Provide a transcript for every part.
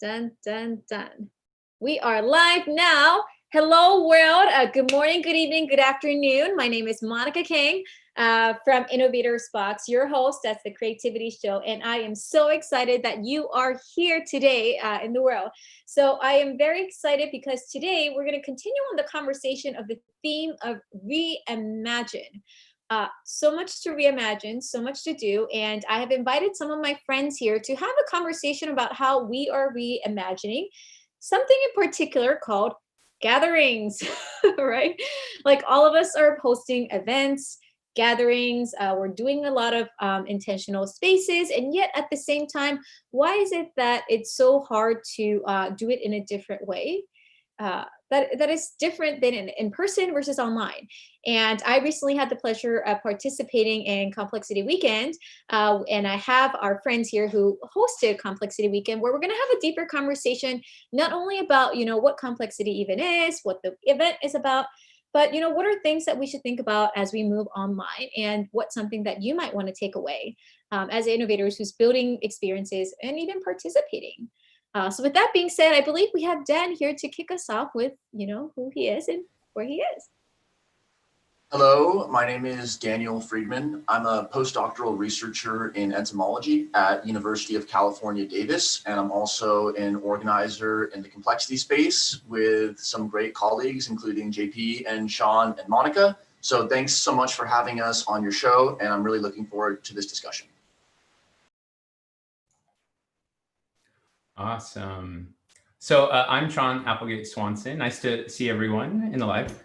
Dun, dun, dun. We are live now. Hello, world. Good morning, good evening, good afternoon. My name is Monica King from Innovators Box, your host. That's the Creativity Show. And I am so excited that you are here today in the world. So I am very excited because today we're going to continue on the conversation of the theme of reimagine. So much to reimagine, so much to do. And I have invited some of my friends here to have a conversation about how we are reimagining something in particular called gatherings, right? Like all of us are hosting events, gatherings, we're doing a lot of intentional spaces. And yet at the same time, why is it that it's so hard to do it in a different way? That is different than in person versus online. And I recently had the pleasure of participating in Complexity Weekend. And I have our friends here who hosted Complexity Weekend, where we're going to have a deeper conversation, not only about, what complexity even is, what the event is about, but, what are things that we should think about as we move online, and what's something that you might want to take away as innovators who's building experiences and even participating. So with that being said, I believe we have Dan here to kick us off with, who he is and where he is. Hello, my name is Daniel Friedman. I'm a postdoctoral researcher in entomology at University of California, Davis, and I'm also an organizer in the complexity space with some great colleagues, including JP and Shaun and Monica. So thanks so much for having us on your show, and I'm really looking forward to this discussion. Awesome. So I'm Shaun Applegate-Swanson. Nice to see everyone in the live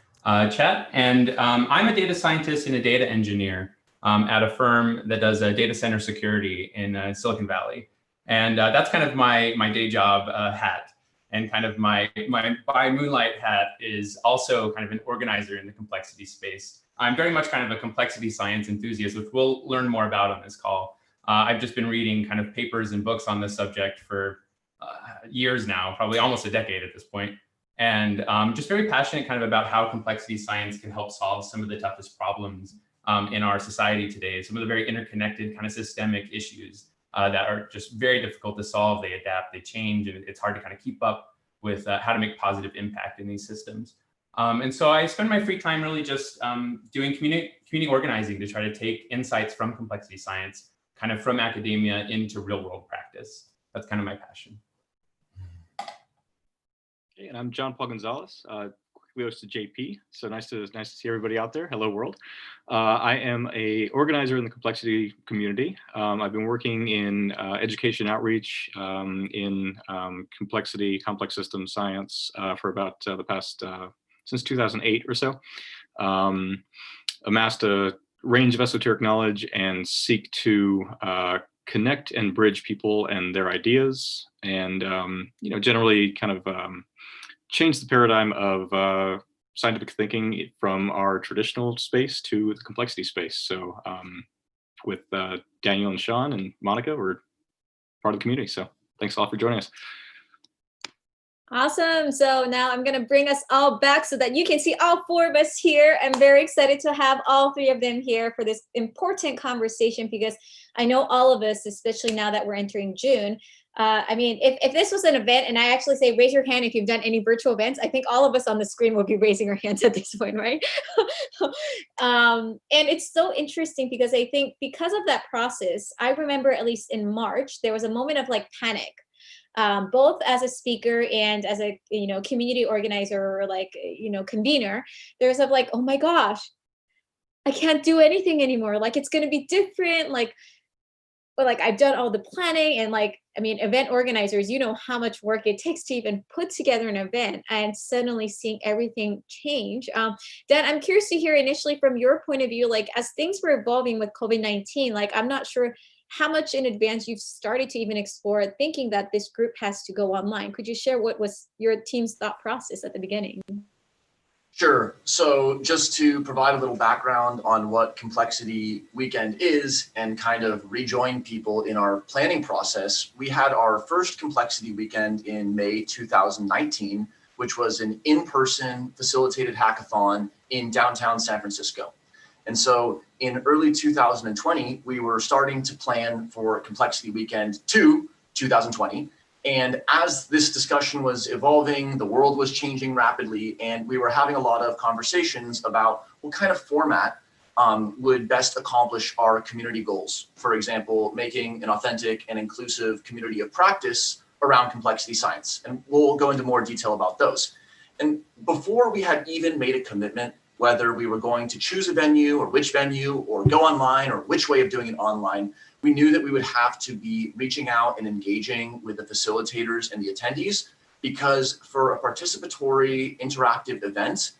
chat. And I'm a data scientist and a data engineer at a firm that does data center security in Silicon Valley. And that's kind of my day job hat. And kind of my by moonlight hat is also kind of an organizer in the complexity space. I'm very much kind of a complexity science enthusiast, which we'll learn more about on this call. I've just been reading kind of papers and books on this subject for years now, probably almost a decade at this point. And just very passionate kind of about how complexity science can help solve some of the toughest problems in our society today, some of the very interconnected kind of systemic issues that are just very difficult to solve. They adapt, they change, and it's hard to kind of keep up with how to make positive impact in these systems. And so I spend my free time really just doing community organizing to try to take insights from complexity science, kind of from academia into real world practice. That's kind of my passion. Okay, and I'm John Paul Gonzales, close to JP. So nice to see everybody out there. Hello, world. I am a organizer in the complexity community. I've been working in education outreach in complexity, complex system science for about the past, since 2008 or so. Amassed a range of esoteric knowledge and seek to connect and bridge people and their ideas, and generally kind of change the paradigm of scientific thinking from our traditional space to the complexity space. So with Daniel and Shaun and Monica, we're part of the community. So thanks a lot for joining us. Awesome. So now I'm going to bring us all back so that you can see all four of us here. I'm very excited to have all three of them here for this important conversation, because I know all of us, especially now that we're entering June, I mean, if this was an event and I actually say, raise your hand if you've done any virtual events, I think all of us on the screen will be raising our hands at this point, right? And it's so interesting because I think because of that process, I remember at least in March, there was a moment of like panic. Both as a speaker and as a community organizer or like convener, there's of like, oh my gosh, I can't do anything anymore. Like it's going to be different. But I've done all the planning, and event organizers, how much work it takes to even put together an event, and suddenly seeing everything change. Dan, I'm curious to hear initially from your point of view, as things were evolving with COVID-19, I'm not sure how much in advance you've started to even explore thinking that this group has to go online. Could you share what was your team's thought process at the beginning? Sure. So just to provide a little background on what Complexity Weekend is and kind of rejoin people in our planning process, we had our first Complexity Weekend in May 2019, which was an in-person facilitated hackathon in downtown San Francisco. And so in early 2020, we were starting to plan for Complexity Weekend 2, 2020. And as this discussion was evolving, the world was changing rapidly, and we were having a lot of conversations about what kind of format would best accomplish our community goals. For example, making an authentic and inclusive community of practice around complexity science. And we'll go into more detail about those. And before we had even made a commitment, whether we were going to choose a venue or which venue or go online or which way of doing it online, we knew that we would have to be reaching out and engaging with the facilitators and the attendees, because for a participatory interactive event,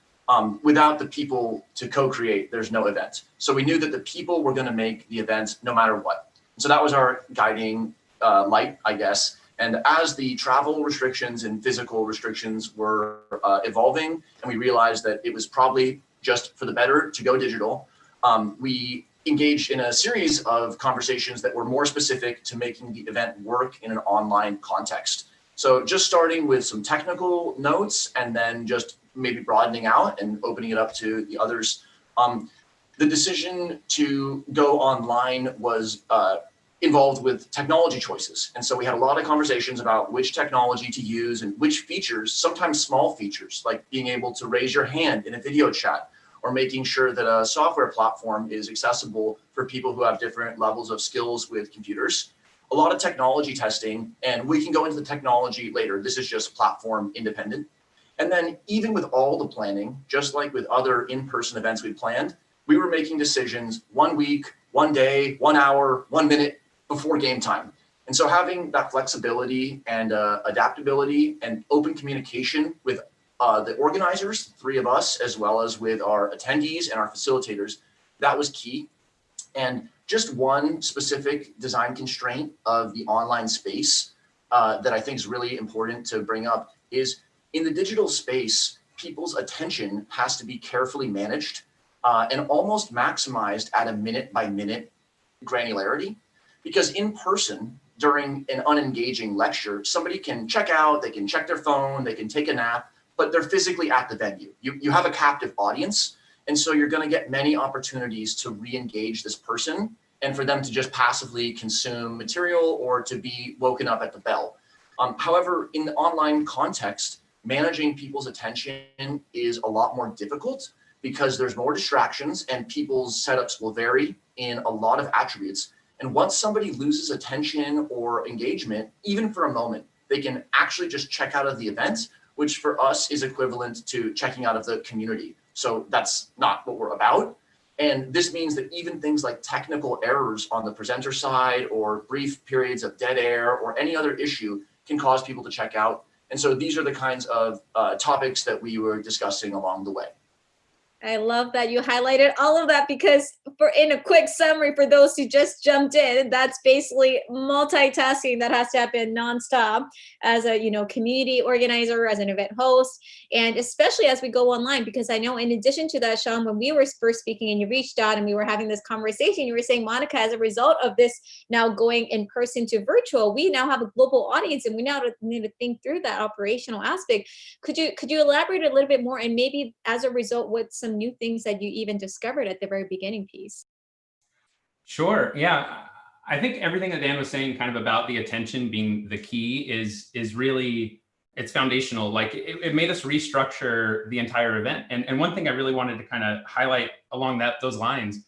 without the people to co-create, there's no event. So we knew that the people were going to make the event no matter what. So that was our guiding light, I guess. And as the travel restrictions and physical restrictions were evolving, and we realized that it was probably just for the better to go digital, we engaged in a series of conversations that were more specific to making the event work in an online context. So just starting with some technical notes and then just maybe broadening out and opening it up to the others. The decision to go online was involved with technology choices. And so we had a lot of conversations about which technology to use and which features, sometimes small features, like being able to raise your hand in a video chat, or making sure that a software platform is accessible for people who have different levels of skills with computers. A lot of technology testing, and we can go into the technology later. This is just platform independent. And then even with all the planning, just like with other in-person events we planned, we were making decisions 1 week, 1 day, 1 hour, 1 minute before game time. And so having that flexibility and adaptability and open communication with the organizers, 3 of us, as well as with our attendees and our facilitators, that was key. And just one specific design constraint of the online space that I think is really important to bring up is, in the digital space, people's attention has to be carefully managed and almost maximized at a minute-by-minute granularity. Because in person, during an unengaging lecture, somebody can check out, they can check their phone, they can take a nap, but they're physically at the venue. You have a captive audience, and so you're going to get many opportunities to re-engage this person and for them to just passively consume material or to be woken up at the bell. However, in the online context, managing people's attention is a lot more difficult because there's more distractions and people's setups will vary in a lot of attributes. And once somebody loses attention or engagement, even for a moment, they can actually just check out of the event, which for us is equivalent to checking out of the community. So that's not what we're about. And this means that even things like technical errors on the presenter side or brief periods of dead air or any other issue can cause people to check out. And so these are the kinds of topics that we were discussing along the way. I love that you highlighted all of that, because in a quick summary for those who just jumped in, that's basically multitasking that has to happen nonstop as a community organizer, as an event host, and especially as we go online. Because I know in addition to that, Shaun, when we were first speaking and you reached out and we were having this conversation, you were saying, Monica, as a result of this now going in person to virtual, we now have a global audience and we now need to think through that operational aspect. Could you elaborate a little bit more, and maybe as a result, what some new things that you even discovered at the very beginning piece? Sure. Yeah. I think everything that Dan was saying kind of about the attention being the key is really, it's foundational. Like it made us restructure the entire event. And one thing I really wanted to kind of highlight along those lines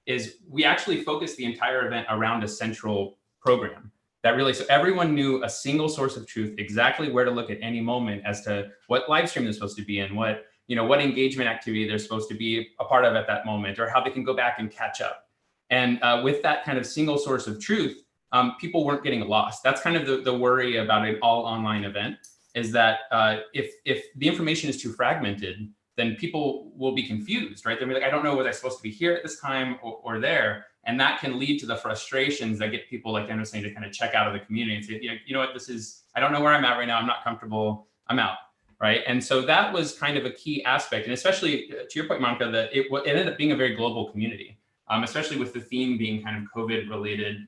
is we actually focused the entire event around a central program that really, so everyone knew a single source of truth, exactly where to look at any moment as to what live stream they're supposed to be in, what engagement activity they're supposed to be a part of at that moment, or how they can go back and catch up. And with that kind of single source of truth, people weren't getting lost. That's kind of the worry about an all online event, is that if the information is too fragmented, then people will be confused, right? They'll be like, I don't know, was I supposed to be here at this time or there? And that can lead to the frustrations that get people, like Dan was saying, to kind of check out of the community and say, you know what, I don't know where I'm at right now. I'm not comfortable. I'm out. Right. And so that was kind of a key aspect. And especially to your point, Monica, that it ended up being a very global community, especially with the theme being kind of COVID related,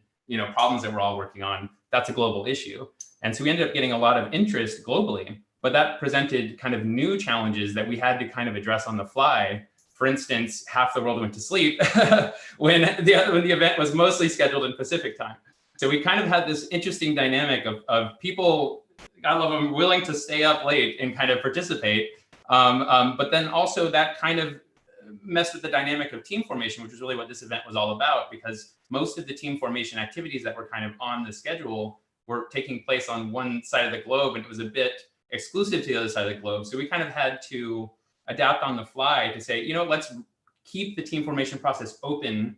problems that we're all working on. That's a global issue. And so we ended up getting a lot of interest globally, but that presented kind of new challenges that we had to kind of address on the fly. For instance, half the world went to sleep when the event was mostly scheduled in Pacific time. So we kind of had this interesting dynamic of people God love them, willing to stay up late and kind of participate. But then also that kind of messed with the dynamic of team formation, which is really what this event was all about, because most of the team formation activities that were kind of on the schedule were taking place on one side of the globe, and it was a bit exclusive to the other side of the globe. So we kind of had to adapt on the fly to say, let's keep the team formation process open,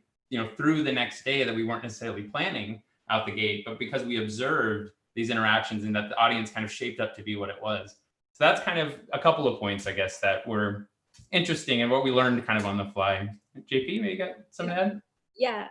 through the next day that we weren't necessarily planning out the gate, but because we observed these interactions and that the audience kind of shaped up to be what it was. So that's kind of a couple of points, I guess, that were interesting and what we learned kind of on the fly. JP, maybe you got something to add? Yeah.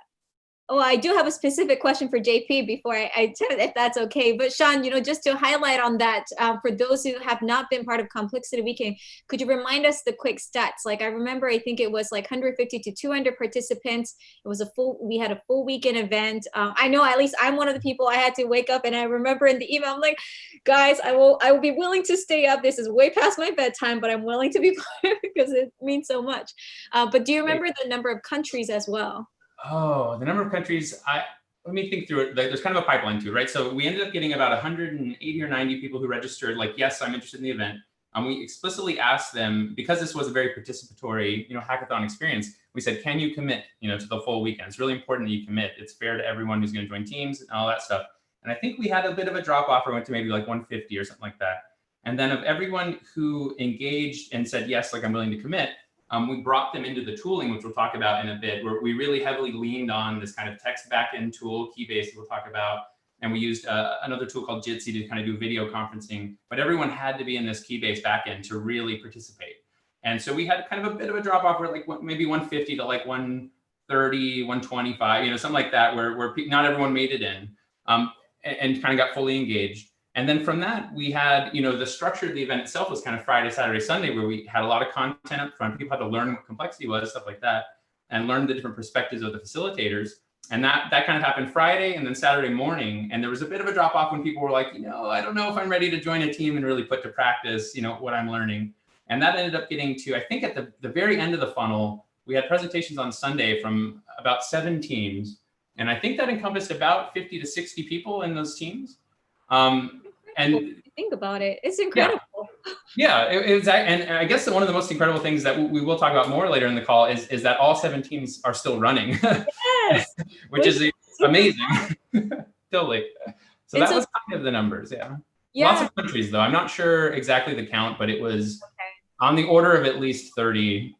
Oh, I do have a specific question for JP before I tell if that's okay. But Shaun, just to highlight on that, for those who have not been part of Complexity Weekend, could you remind us the quick stats? Like I remember, I think it was like 150 to 200 participants. It was we had a full weekend event. I know at least I'm one of the people, I had to wake up, and I remember in the email, I'm like, guys, I will be willing to stay up. This is way past my bedtime, but I'm willing to be part because it means so much. But do you remember the number of countries as well? Oh, the number of countries, let me think through it. There's kind of a pipeline too, right? So we ended up getting about 180 or 90 people who registered, like, yes, I'm interested in the event. We explicitly asked them, because this was a very participatory, hackathon experience, we said, can you commit, to the full weekend? It's really important that you commit. It's fair to everyone who's going to join teams and all that stuff. And I think we had a bit of a drop off, or went to maybe like 150 or something like that. And then of everyone who engaged and said, yes, like I'm willing to commit, we brought them into the tooling, which we'll talk about in a bit, where we really heavily leaned on this kind of text backend tool, Keybase, we'll talk about. And we used another tool called Jitsi to kind of do video conferencing. But everyone had to be in this Keybase backend to really participate. And so we had kind of a bit of a drop off, where like maybe 150 to like 130, 125, something like that, where not everyone made it in, and kind of got fully engaged. And then from that, we had, the structure of the event itself was kind of Friday, Saturday, Sunday, where we had a lot of content up front. People had to learn what complexity was, stuff like that, and learn the different perspectives of the facilitators. And that kind of happened Friday and then Saturday morning. And there was a bit of a drop off when people were like, I don't know if I'm ready to join a team and really put to practice, what I'm learning. And that ended up getting to, I think at the very end of the funnel, we had presentations on Sunday from about 7 teams. And I think that encompassed about 50 to 60 people in those teams. And think about it, it's incredible. Yeah, it was, and I guess one of the most incredible things that we will talk about more later in the call is that all 7 teams are still running. Yes, which is amazing. Totally. So that was kind of the numbers. Yeah. Lots of countries though. I'm not sure exactly the count, but it was on the order of at least 30.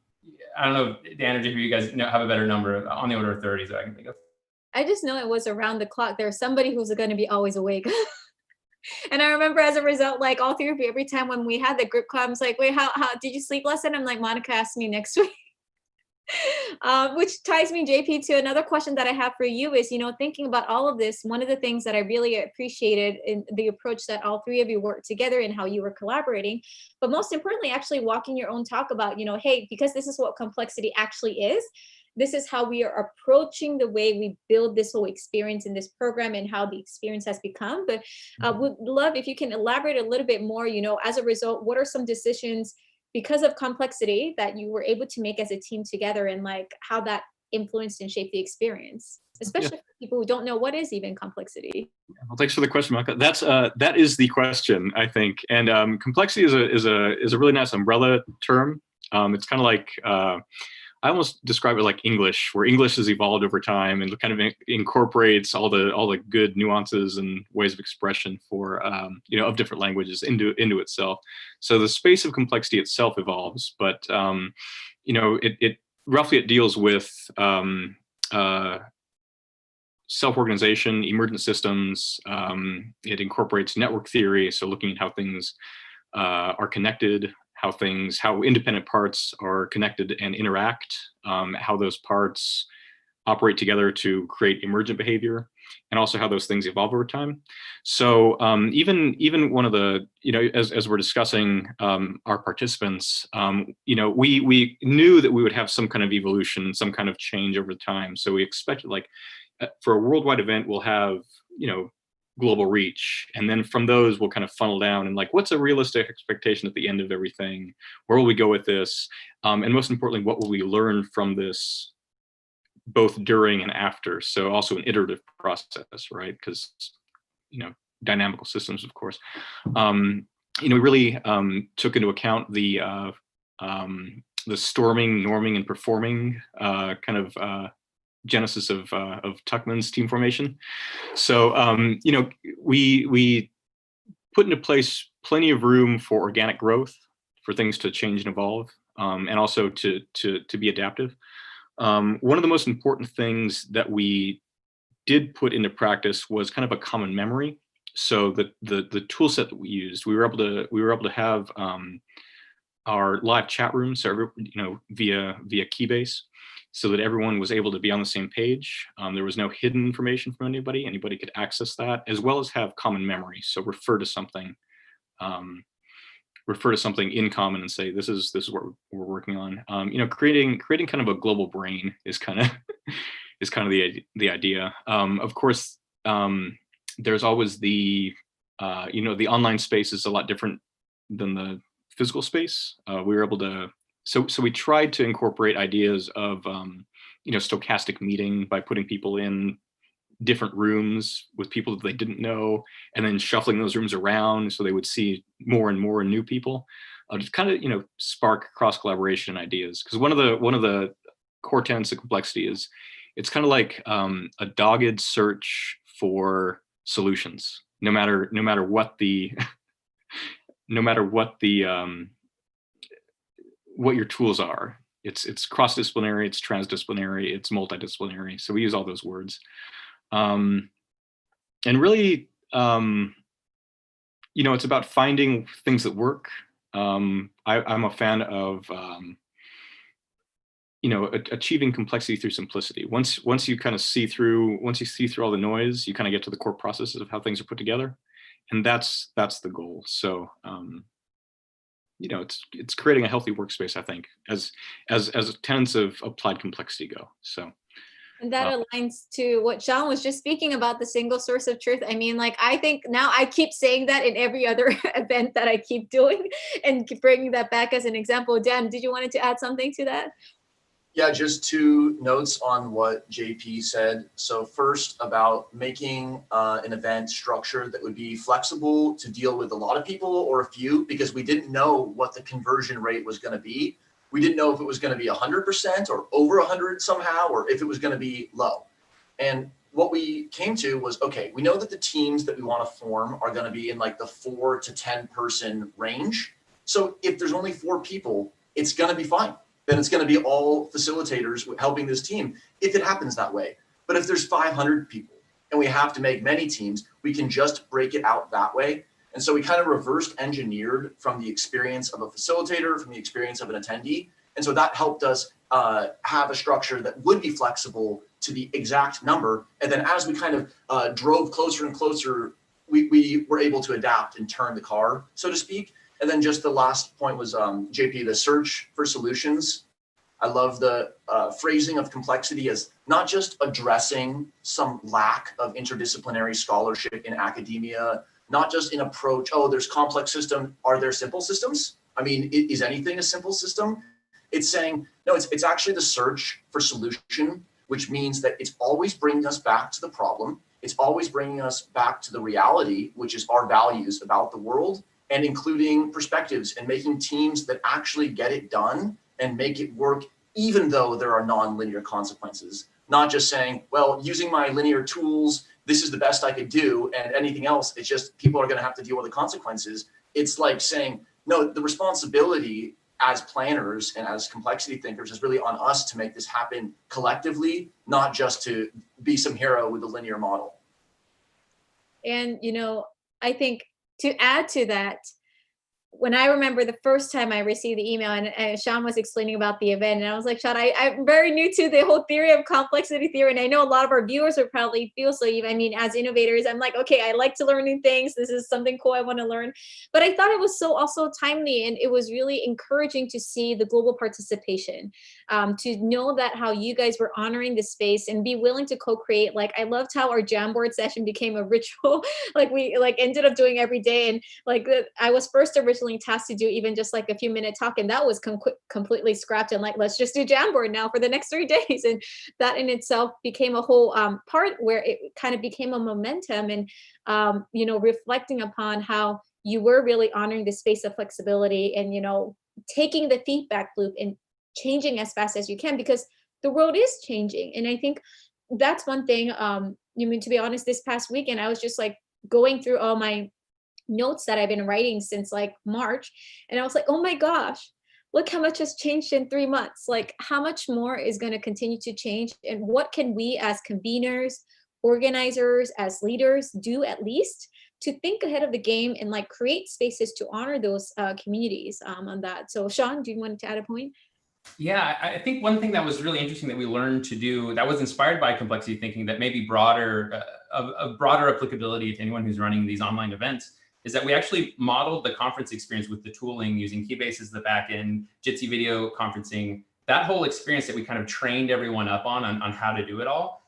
I don't know, Dan or JP, you guys have a better number, on the order of 30 that I can think of. I just know it was around the clock. There's somebody who's going to be always awake. And I remember as a result, like all 3 of you, every time when we had the group call, I was like, wait, how did you sleep last night? I'm like, Monica asked me next week. Which ties me, JP, to another question that I have for you is, thinking about all of this, one of the things that I really appreciated in the approach that all 3 of you worked together and how you were collaborating, but most importantly, actually walking your own talk about, hey, because this is what complexity actually is, this is how we are approaching the way we build this whole experience in this program and how the experience has become. But would love if you can elaborate a little bit more, as a result, what are some decisions because of complexity that you were able to make as a team together, and like how that influenced and shaped the experience, especially for people who don't know what is even complexity? Well, thanks for the question, Monica. That is the question, I think. And complexity is a really nice umbrella term. It's kind of like, I almost describe it like English, where English has evolved over time and kind of incorporates all the good nuances and ways of expression for of different languages into itself. So the space of complexity itself evolves, but it roughly deals with self-organization, emergent systems. It incorporates network theory, so looking at how things are connected, how independent parts are connected and interact, how those parts operate together to create emergent behavior, and also how those things evolve over time. So even one of the, as we're discussing our participants, we knew that we would have some kind of evolution, some kind of change over time. So we expected, like, for a worldwide event, we'll have, global reach. And then from those, we'll kind of funnel down and like, what's a realistic expectation at the end of everything? Where will we go with this? And most importantly, what will we learn from this, both during and after? So also an iterative process, right? Because, dynamical systems, of course. We really took into account the storming, norming, and performing kind of genesis of Tuckman's team formation. So we put into place plenty of room for organic growth, for things to change and evolve, and also to be adaptive. One of the most important things that we did put into practice was kind of a common memory. So the tool set that we used, we were able to have our live chat room, so via Keybase, so that everyone was able to be on the same page. There was no hidden information from anybody. Anybody could access that, as well as have common memory. So refer to something in common and say, this is what we're working on. Creating kind of a global brain is kind of the idea. Of course, there's always the online space is a lot different than the physical space. We were able to, so we tried to incorporate ideas of stochastic meeting by putting people in different rooms with people that they didn't know, and then shuffling those rooms around so they would see more and more new people. Just kind of spark cross collaboration and ideas, because one of the core tenets of complexity is it's kind of like a dogged search for solutions, no matter what what your tools are. It's cross-disciplinary, it's transdisciplinary, it's multidisciplinary. So we use all those words. And really, it's about finding things that work. I'm a fan of, achieving complexity through simplicity. Once you kind of see through all the noise, you kind of get to the core processes of how things are put together, and that's the goal. So, it's creating a healthy workspace, I think, as tenets of applied complexity go. So. And that aligns to what Shaun was just speaking about, the single source of truth. I mean, I think now I keep saying that in every other event that I keep doing and bringing that back as an example. Dan, did you want to add something to that? Yeah, just 2 notes on what JP said. So first, about making an event structure that would be flexible to deal with a lot of people or a few, because we didn't know what the conversion rate was going to be. We didn't know if it was going to be 100% or over 100 somehow, or if it was going to be low. And what we came to was, okay, we know that the teams that we want to form are going to be in like the 4 to 10 person range. So if there's only 4 people, it's going to be fine. Then it's going to be all facilitators helping this team if it happens that way. But if there's 500 people and we have to make many teams, we can just break it out that way. And so we kind of reversed engineered from the experience of a facilitator, from the experience of an attendee. And so that helped us have a structure that would be flexible to the exact number. And then as we kind of drove closer and closer, we were able to adapt and turn the car, so to speak. And then just the last point was, JP, the search for solutions. I love the phrasing of complexity as not just addressing some lack of interdisciplinary scholarship in academia, not just in approach, oh, there's complex system, are there simple systems? I mean, is anything a simple system? It's saying, no, it's actually the search for solution, which means that it's always bringing us back to the problem. It's always bringing us back to the reality, which is our values about the world, and including perspectives and making teams that actually get it done and make it work, even though there are non-linear consequences. Not just saying, well, using my linear tools, this is the best I could do, and anything else, it's just people are going to have to deal with the consequences. It's like saying, no, the responsibility as planners and as complexity thinkers is really on us to make this happen collectively, not just to be some hero with a linear model. And, I think to add to that, when I remember the first time I received the email and Shaun was explaining about the event, and I was like, Shaun, I'm very new to the whole theory of complexity theory. And I know a lot of our viewers would probably feel so. As innovators, I'm like, okay, I like to learn new things. This is something cool I want to learn. But I thought it was so also timely, and it was really encouraging to see the global participation, to know that how you guys were honoring the space and be willing to co-create. Like, I loved how our Jamboard session became a ritual. We ended up doing every day. And I was first originally originally tasked to do even just like a few minute talk, and that was completely scrapped, and like, let's just do Jamboard now for the next 3 days. And that in itself became a whole part where it kind of became a momentum, and reflecting upon how you were really honoring the space of flexibility, and taking the feedback loop and changing as fast as you can, because the world is changing. And I think that's one thing, to be honest, this past weekend, I was just like going through all my notes that I've been writing since like March. And I was like, oh my gosh, look how much has changed in 3 months. Like, how much more is going to continue to change? And what can we as conveners, organizers, as leaders do at least to think ahead of the game and like create spaces to honor those communities on that. So Shaun, do you want to add a point? Yeah, I think one thing that was really interesting that we learned to do that was inspired by complexity thinking that may be broader, of broader applicability to anyone who's running these online events, is that we actually modeled the conference experience with the tooling using Keybase as the backend, Jitsi video conferencing, that whole experience that we kind of trained everyone up on how to do it all.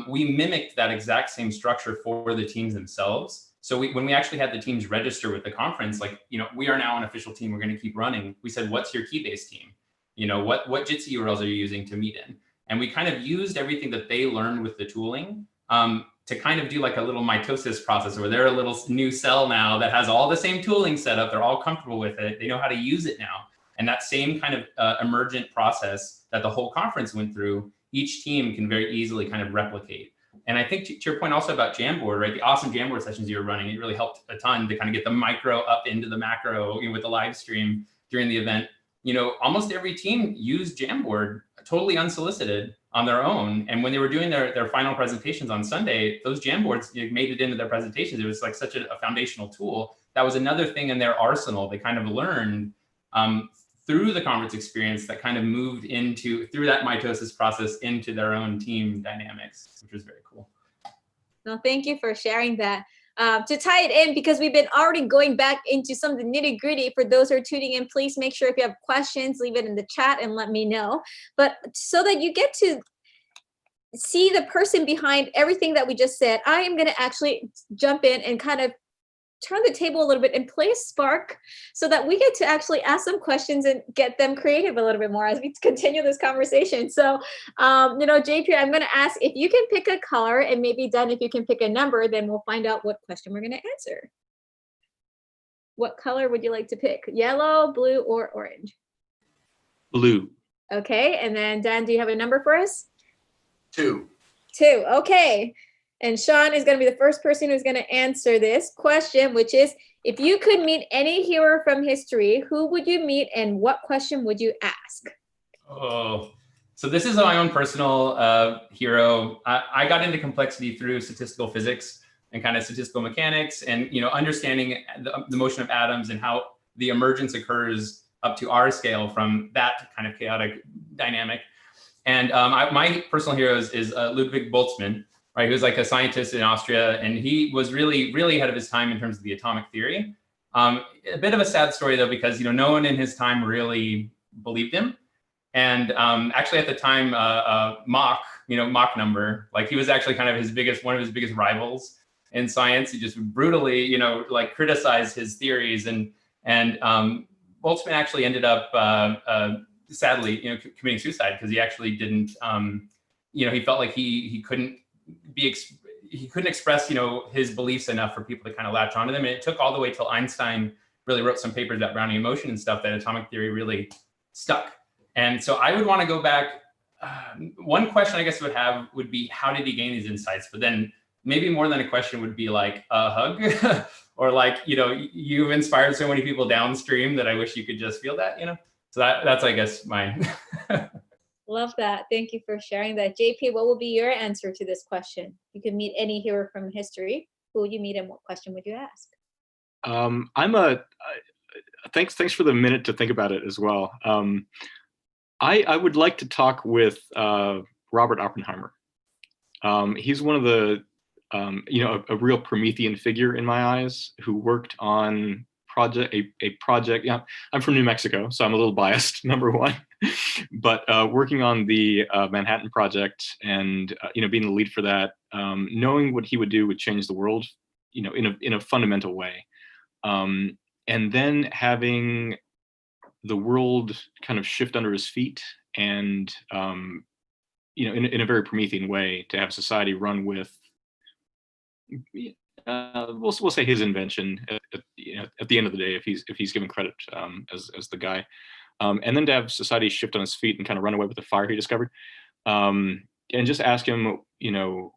We mimicked that exact same structure for the teams themselves. So when we actually had the teams register with the conference, like, we are now an official team, we're going to keep running. We said, what's your Keybase team? What Jitsi URLs are you using to meet in? And we kind of used everything that they learned with the tooling to kind of do like a little mitosis process where they're a little new cell now that has all the same tooling set up. They're all comfortable with it. They know how to use it now. And that same kind of emergent process that the whole conference went through, each team can very easily kind of replicate. And I think to your point also about Jamboard, right? The awesome Jamboard sessions you were running, it really helped a ton to kind of get the micro up into the macro with the live stream during the event. Almost every team used Jamboard totally unsolicited on their own. And when they were doing their final presentations on Sunday, those Jamboards made it into their presentations. It was like such a foundational tool. That was another thing in their arsenal they kind of learned through the conference experience that kind of moved through that mitosis process into their own team dynamics, which was very cool. No, thank you for sharing that. To tie it in, because we've been already going back into some of the nitty gritty, for those who are tuning in, please make sure if you have questions, leave it in the chat and let me know. But so that you get to see the person behind everything that we just said, I am going to actually jump in and kind of turn the table a little bit and play a spark so that we get to actually ask some questions and get them creative a little bit more as we continue this conversation. So, JP, I'm going to ask if you can pick a color, and maybe Dan, if you can pick a number, then we'll find out what question we're going to answer. What color would you like to pick? Yellow, blue, or orange? Blue. Okay. And then Dan, do you have a number for us? 2. 2. Okay. And Shaun is going to be the first person who's going to answer this question, which is, if you could meet any hero from history, who would you meet and what question would you ask? Oh, so this is my own personal hero. I got into complexity through statistical physics and kind of statistical mechanics and, understanding the motion of atoms and how the emergence occurs up to our scale from that kind of chaotic dynamic. And my personal hero is Ludwig Boltzmann. Right, he was like a scientist in Austria, and he was really, really ahead of his time in terms of the atomic theory. A bit of a sad story though, because no one in his time really believed him. And actually, at the time, Mach number, like he was actually kind of one of his biggest rivals in science. He just brutally, criticized his theories, and Boltzmann actually ended up sadly, committing suicide because he actually didn't. He felt like he couldn't express, his beliefs enough for people to kind of latch onto them. And it took all the way till Einstein really wrote some papers about Brownian motion and stuff that atomic theory really stuck. And so I would want to go back. One question I guess would be, how did he gain these insights? But then maybe more than a question would be like a hug or like, you've inspired so many people downstream that I wish you could just feel that, So that's, I guess, mine. Love that. Thank you for sharing that. JP, what will be your answer to this question? You could meet any hero from history. Who would you meet and what question would you ask? Thanks for the minute to think about it as well. I would like to talk with Robert Oppenheimer. He's one of the, a real Promethean figure in my eyes, who worked on a project. Yeah, I'm from New Mexico, so I'm a little biased, number one. But working on the Manhattan Project and being the lead for that, knowing what he would do would change the world, in a fundamental way. And and then having the world kind of shift under his feet, and in a very Promethean way, to have society run with, we'll say, his invention at the end of the day, if he's given credit as the guy, and then to have society shift on his feet and kind of run away with the fire he discovered, and just ask him,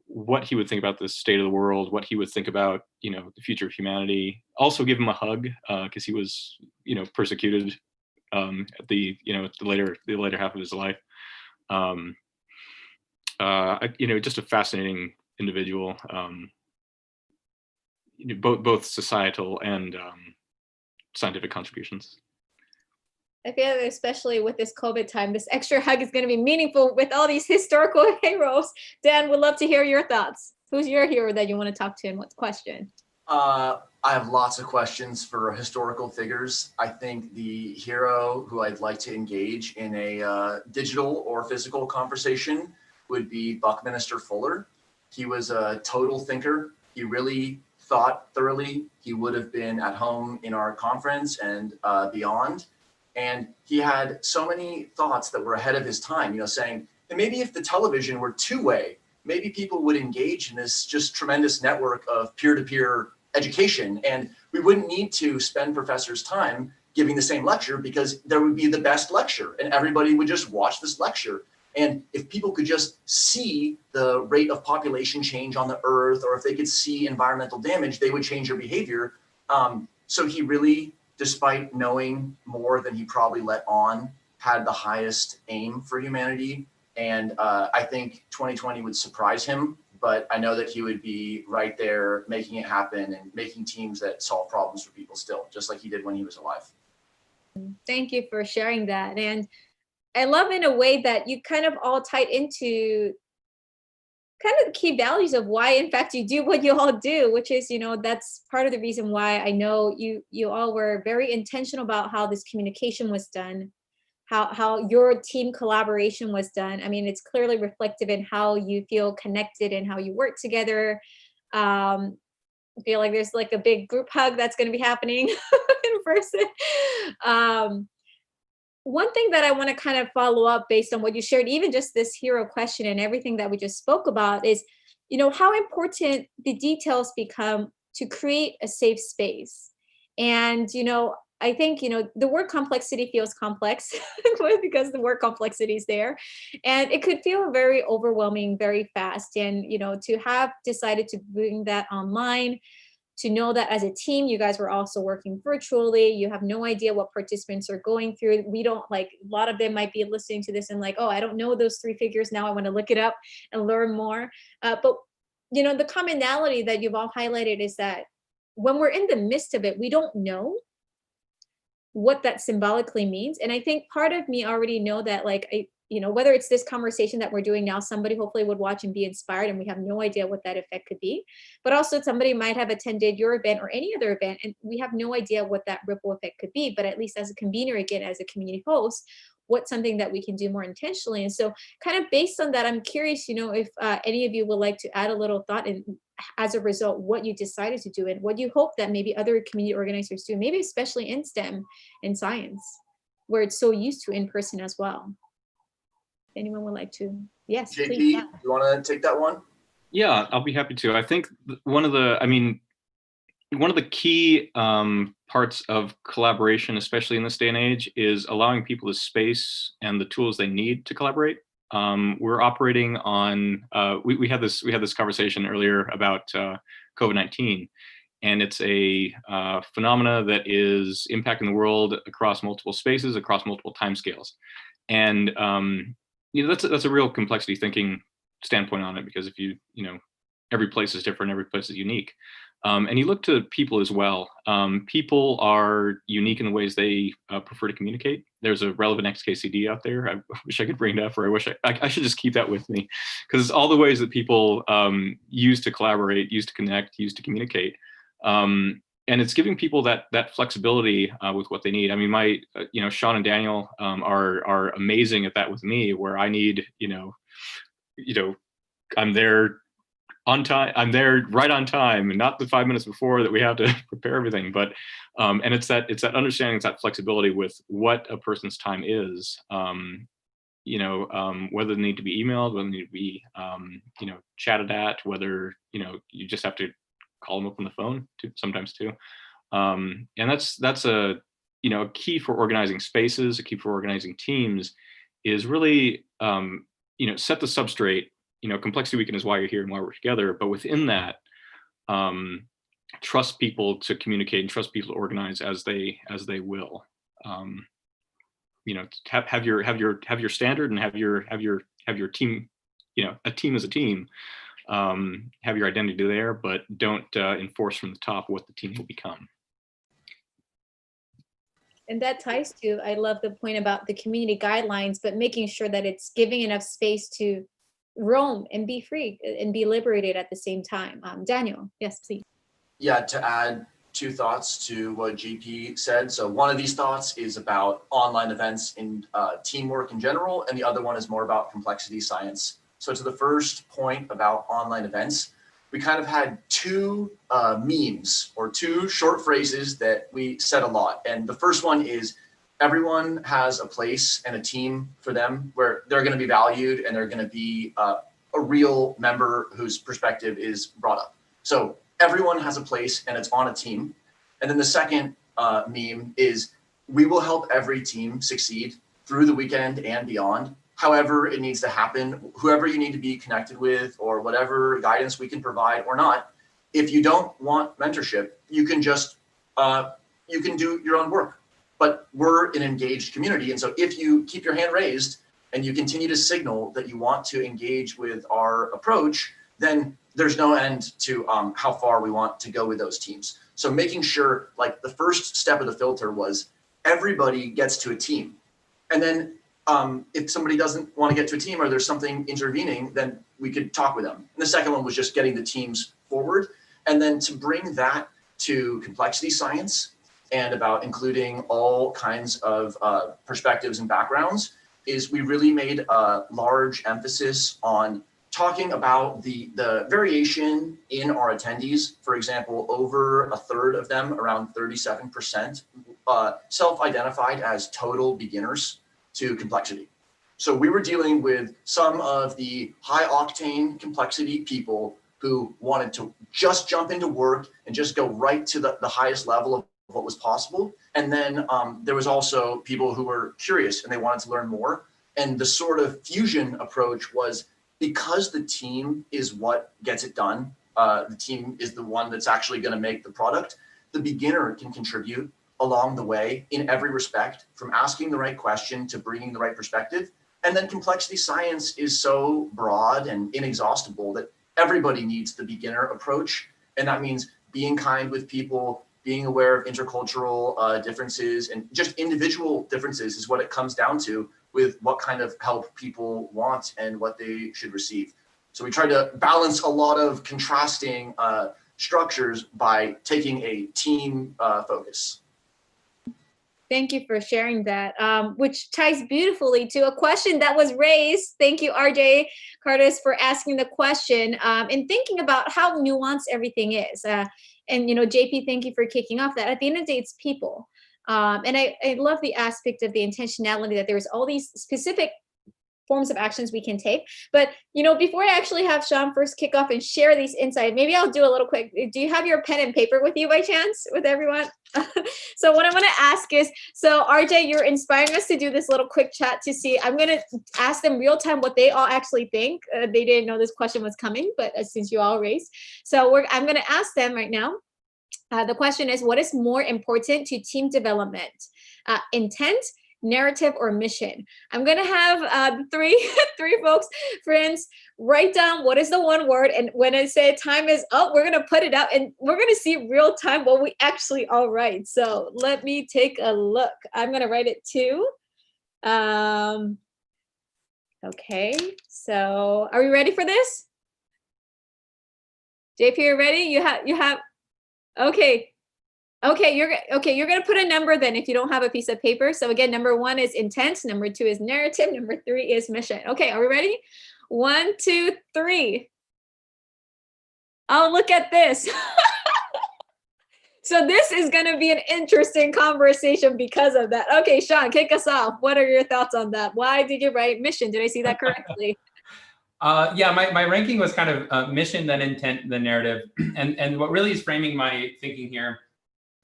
what he would think about the state of the world, what he would think about, the future of humanity. Also give him a hug, because he was, persecuted at the later half of his life. Just a fascinating individual, both societal and scientific contributions. I feel that especially with this COVID time, this extra hug is going to be meaningful with all these historical heroes. Dan, would love to hear your thoughts. Who's your hero that you want to talk to, and what's the question? I have lots of questions for historical figures. I think the hero who I'd like to engage in a digital or physical conversation would be Buckminster Fuller. He was a total thinker. He really thought thoroughly. He would have been at home in our conference and beyond. And he had so many thoughts that were ahead of his time, saying, hey, maybe if the television were two-way, maybe people would engage in this just tremendous network of peer-to-peer education. And we wouldn't need to spend professors' time giving the same lecture, because there would be the best lecture and everybody would just watch this lecture. And if people could just see the rate of population change on the earth, or if they could see environmental damage, they would change their behavior. So he really, despite knowing more than he probably let on, had the highest aim for humanity. And I think 2020 would surprise him, but I know that he would be right there making it happen and making teams that solve problems for people still, just like he did when he was alive. Thank you for sharing that. And I love, in a way, that you kind of all tied into kind of the key values of why, in fact, you do what you all do, which is, that's part of the reason why I know you all were very intentional about how this communication was done, how your team collaboration was done. I mean, it's clearly reflective in how you feel connected and how you work together. I feel like there's like a big group hug that's going to be happening in person. One thing that I want to kind of follow up based on what you shared, even just this hero question and everything that we just spoke about, is, how important the details become to create a safe space. And, I think, the word complexity feels complex because the word complexity is there, and it could feel very overwhelming very fast. And, to have decided to bring that online, to know that as a team, you guys were also working virtually. You have no idea what participants are going through. We don't, like, a lot of them might be listening to this and like, oh, I don't know those three figures. Now I want to look it up and learn more. But, the commonality that you've all highlighted is that when we're in the midst of it, we don't know what that symbolically means. And I think part of me already know that, like, whether it's this conversation that we're doing now, somebody hopefully would watch and be inspired, and we have no idea what that effect could be. But also somebody might have attended your event or any other event, and we have no idea what that ripple effect could be. But at least as a convener, again, as a community host, what's something that we can do more intentionally? And so kind of based on that, I'm curious, if any of you would like to add a little thought, and as a result, what you decided to do and what you hope that maybe other community organizers do, maybe especially in STEM and science, where it's so used to in person as well. Anyone would like to? Yes, JP, please. Yeah. You want to take that one? Yeah, I'll be happy to. I think one of the key parts of collaboration, especially in this day and age, is allowing people the space and the tools they need to collaborate. We're operating on, we had this conversation earlier about COVID-19, and it's a phenomena that is impacting the world across multiple spaces, across multiple timescales. And that's a real complexity thinking standpoint on it, because if every place is different, every place is unique. And you look to people as well. People are unique in the ways they prefer to communicate. There's a relevant XKCD out there. I wish I could bring it up, or I wish I should just keep that with me, because all the ways that people use to collaborate, use to connect, use to communicate. And it's giving people that flexibility with what they need. I mean, Shaun and Daniel are amazing at that with me, where I need, I'm there on time. I'm there right on time, and not the 5 minutes before that we have to prepare everything. But and it's that understanding, it's that flexibility with what a person's time is. Whether they need to be emailed, whether they need to be chatted at, whether you just have to call them up on the phone sometimes too. And that's a key for organizing spaces, a key for organizing teams, is really set the substrate. Complexity weekend is why you're here and why we're together. But within that, trust people to communicate and trust people to organize as they will. Have your standard and have your team. A team is a team. Have your identity there, but don't enforce from the top what the team will become. And that ties to, I love the point about the community guidelines, but making sure that it's giving enough space to roam and be free and be liberated at the same time. Daniel, yes, please. Yeah, to add 2 thoughts to what GP said. So one of these thoughts is about online events and teamwork in general, and the other one is more about complexity science. So to the first point about online events, we kind of had 2 memes or 2 short phrases that we said a lot. And the first one is, everyone has a place and a team for them where they're going to be valued and they're going to be a real member whose perspective is brought up. So everyone has a place and it's on a team. And then the second meme is, we will help every team succeed through the weekend and beyond. However it needs to happen, whoever you need to be connected with, or whatever guidance we can provide or not. If you don't want mentorship, you can just, you can do your own work. But we're an engaged community. And so if you keep your hand raised and you continue to signal that you want to engage with our approach, then there's no end to how far we want to go with those teams. So making sure, like, the first step of the filter was everybody gets to a team. And then if somebody doesn't want to get to a team or there's something intervening, then we could talk with them. And the second one was just getting the teams forward. And then to bring that to complexity science and about including all kinds of perspectives and backgrounds, is we really made a large emphasis on talking about the variation in our attendees. For example, over a third of them, around 37%, self-identified as total beginners to complexity. So we were dealing with some of the high octane complexity people who wanted to just jump into work and just go right to the highest level of what was possible. And then there was also people who were curious and they wanted to learn more. And the sort of fusion approach was, because the team is what gets it done, the team is the one that's actually going to make the product, the beginner can contribute along the way in every respect, from asking the right question to bringing the right perspective. And then complexity science is so broad and inexhaustible that everybody needs the beginner approach. And that means being kind with people, being aware of intercultural differences, and just individual differences is what it comes down to with what kind of help people want and what they should receive. So we try to balance a lot of contrasting structures by taking a team focus. Thank you for sharing that, which ties beautifully to a question that was raised. Thank you, RJ Curtis, for asking the question and thinking about how nuanced everything is. And, JP, thank you for kicking off that. At the end of the day, it's people. And I love the aspect of the intentionality that there's all these specific forms of actions we can take. But, before I actually have Shaun first kick off and share these insights, maybe I'll do a little quick. Do you have your pen and paper with you by chance, with everyone? So what I'm going to ask is, so RJ, you're inspiring us to do this little quick chat to see, I'm going to ask them real time what they all actually think. They didn't know this question was coming, but since you all raised. So I'm going to ask them right now. The question is, what is more important to team development? Intent, narrative, or mission? I'm going to have three folks, friends, write down what is the one word. And when I say time is up, we're going to put it out and we're going to see real time what we actually all write. So let me take a look. I'm going to write it too. Okay, so are we ready for this? JP, you ready? You have. Okay, you're going to put a number then if you don't have a piece of paper. So again, number 1 is intent, number 2 is narrative, number 3 is mission. Okay, are we ready? 1, 2, 3. Oh, look at this. So this is going to be an interesting conversation because of that. Okay, Shaun, kick us off. What are your thoughts on that? Why did you write mission? Did I see that correctly? Yeah, my ranking was kind of mission, then intent, then narrative. And what really is framing my thinking here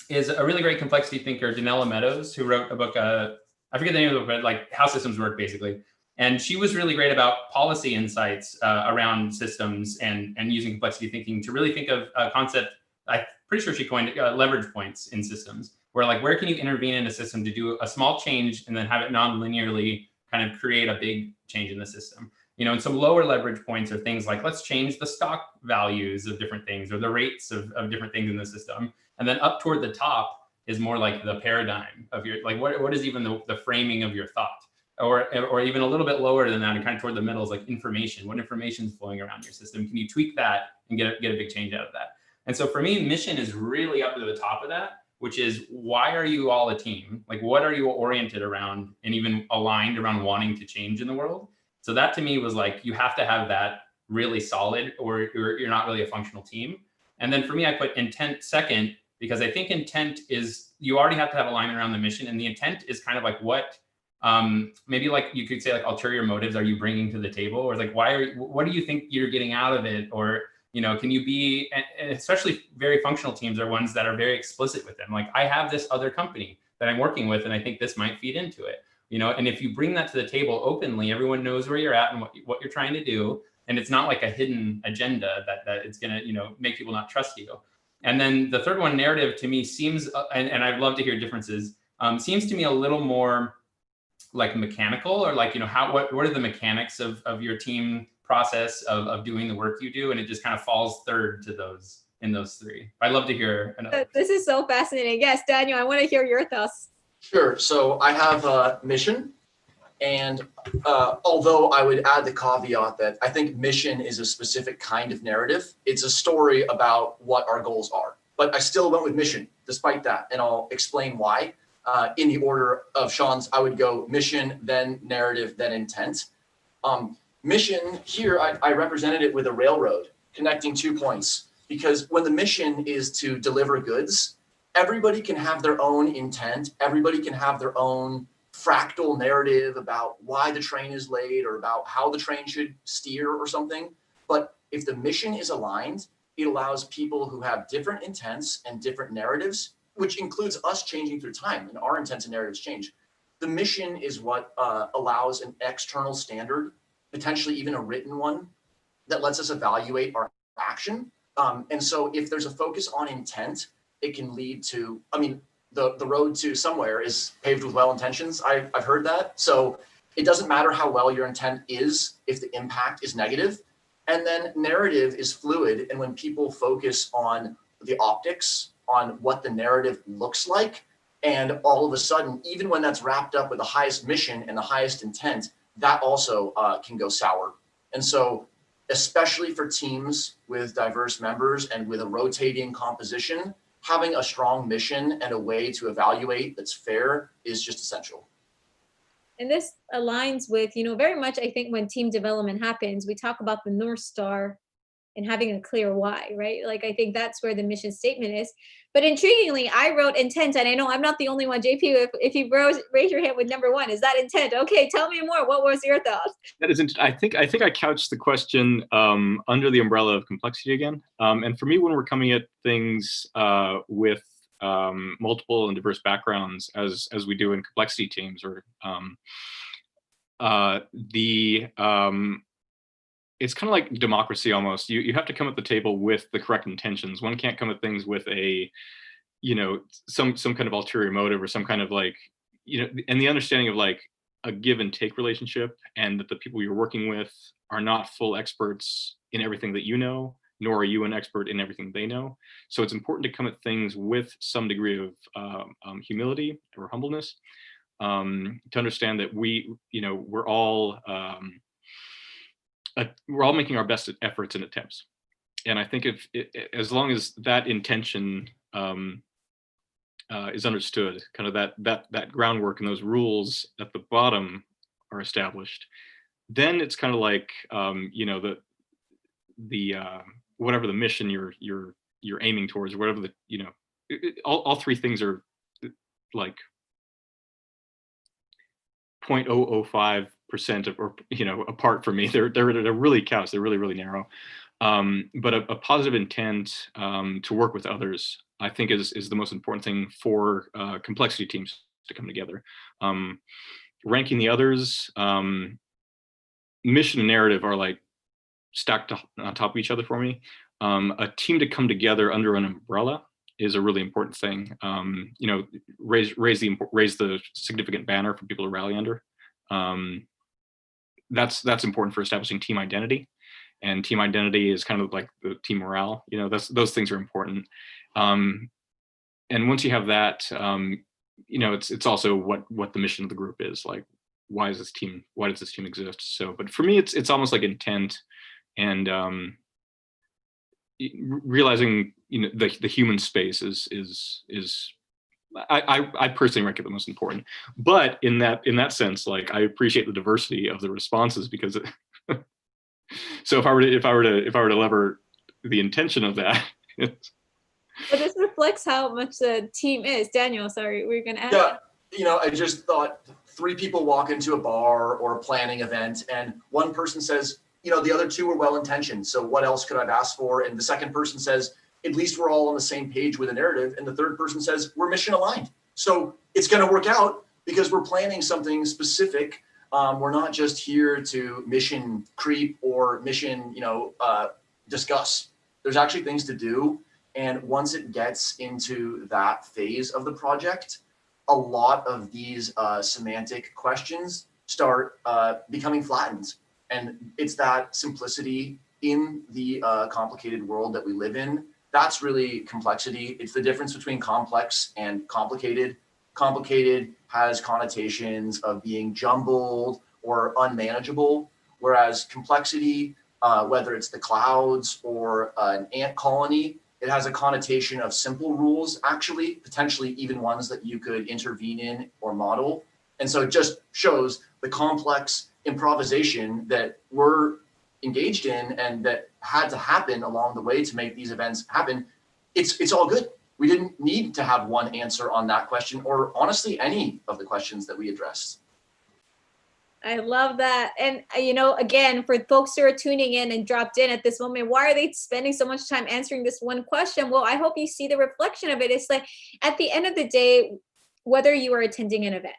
is a really great complexity thinker, Donella Meadows, who wrote a book, I forget the name of the book, but like How Systems Work, basically. And she was really great about policy insights around systems and using complexity thinking to really think of a concept. I'm pretty sure she coined leverage points in systems, where like, where can you intervene in a system to do a small change and then have it non-linearly kind of create a big change in the system. You know, and some lower leverage points are things like, let's change the stock values of different things or the rates of different things in the system. And then up toward the top is more like the paradigm of your, like, what is even the framing of your thought? Or even a little bit lower than that and kind of toward the middle is like information. What information is flowing around your system? Can you tweak that and get a big change out of that? And so for me, mission is really up to the top of that, which is, why are you all a team? Like, what are you oriented around and even aligned around wanting to change in the world? So that to me was like, you have to have that really solid or you're not really a functional team. And then for me, I put intent second, because I think intent is, you already have to have alignment around the mission. And the intent is kind of like what, maybe like you could say like ulterior motives are you bringing to the table? Or like, what do you think you're getting out of it? Or, you know, can you be, and especially very functional teams are ones that are very explicit with them. Like, I have this other company that I'm working with, and I think this might feed into it. You know, and if you bring that to the table openly, everyone knows where you're at and what you're trying to do. And it's not like a hidden agenda that it's going to, you know, make people not trust you. And then the third one, narrative, to me seems, and I'd love to hear differences, seems to me a little more like mechanical, or like, you know, what are the mechanics of your team process of doing the work you do. And it just kind of falls third to those in those three. I'd love to hear another. This is so fascinating. Yes, Daniel, I want to hear your thoughts. Sure. So I have a mission, and although I would add the caveat that I think mission is a specific kind of narrative, it's a story about what our goals are. But I still went with mission despite that, and I'll explain why. In the order of Shaun's, I would go mission, then narrative, then intent. Mission here, I represented it with a railroad connecting 2 points, because when the mission is to deliver goods, everybody can have their own intent. Everybody can have their own fractal narrative about why the train is late or about how the train should steer or something. But if the mission is aligned, it allows people who have different intents and different narratives, which includes us changing through time, and our intents and narratives change. The mission is what allows an external standard, potentially even a written one, that lets us evaluate our action. And so if there's a focus on intent, it can lead to, I mean, the road to somewhere is paved with well intentions. I've heard that. So it doesn't matter how well your intent is if the impact is negative. And then narrative is fluid. And when people focus on the optics, on what the narrative looks like, and all of a sudden, even when that's wrapped up with the highest mission and the highest intent, that also can go sour. And so, especially for teams with diverse members and with a rotating composition, having a strong mission and a way to evaluate that's fair is just essential. And this aligns with, you know, very much, I think when team development happens, we talk about the North Star and having a clear why, right? Like, I think that's where the mission statement is. But intriguingly, I wrote intent, and I know I'm not the only one. JP, if you raise your hand with number one, is that intent? Okay, tell me more. What was your thoughts? That is, I think I couched the question under the umbrella of complexity again. And for me, when we're coming at things with multiple and diverse backgrounds, as we do in complexity teams, or it's kind of like democracy almost. You have to come at the table with the correct intentions. One can't come at things with a, you know, some kind of ulterior motive or some kind of like, you know, and the understanding of like a give and take relationship, and that the people you're working with are not full experts in everything that you know, nor are you an expert in everything they know. So it's important to come at things with some degree of humility or humbleness, to understand that we're all making our best efforts and attempts. And I think as long as that intention is understood, kind of that groundwork and those rules at the bottom are established, then it's kind of like, you know, the whatever the mission you're aiming towards, whatever the, you know, all three things are like 0.005% of, or, you know, apart from me. They're really couch. They're really narrow. But a positive intent to work with others, I think, is the most important thing for complexity teams to come together. Ranking the others, mission and narrative are like stacked on top of each other for me. A team to come together under an umbrella is a really important thing. You know, raise the significant banner for people to rally under. That's important for establishing team identity, and team identity is kind of like the team morale. You know, those things are important. And once you have that, you know, it's also what the mission of the group is. Like, why does this team exist? So, but for me, it's almost like intent and realizing, you know, the human space is I personally rank it the most important. But in that sense, like, I appreciate the diversity of the responses, because so if I were to lever the intention of that. But this reflects how much the team is. Daniel, sorry, we're gonna add. Yeah, you know, I just thought 3 people walk into a bar or a planning event, and one person says, you know, the other 2 were well-intentioned, so what else could I have asked for? And the second person says, at least we're all on the same page with a narrative. And the third person says, we're mission aligned. So it's going to work out because we're planning something specific. We're not just here to mission creep or mission, you know, discuss. There's actually things to do. And once it gets into that phase of the project, a lot of these semantic questions start becoming flattened. And it's that simplicity in the complicated world that we live in. That's really complexity. It's the difference between complex and complicated. Complicated has connotations of being jumbled or unmanageable, whereas complexity, whether it's the clouds or an ant colony, it has a connotation of simple rules, actually, potentially even ones that you could intervene in or model. And so it just shows the complex improvisation that we're engaged in and that had to happen along the way to make these events happen. It's all good. We didn't need to have one answer on that question, or honestly, any of the questions that we addressed. I love that. And, you know, again, for folks who are tuning in and dropped in at this moment, why are they spending so much time answering this one question? Well, I hope you see the reflection of it. It's like, at the end of the day, whether you are attending an event,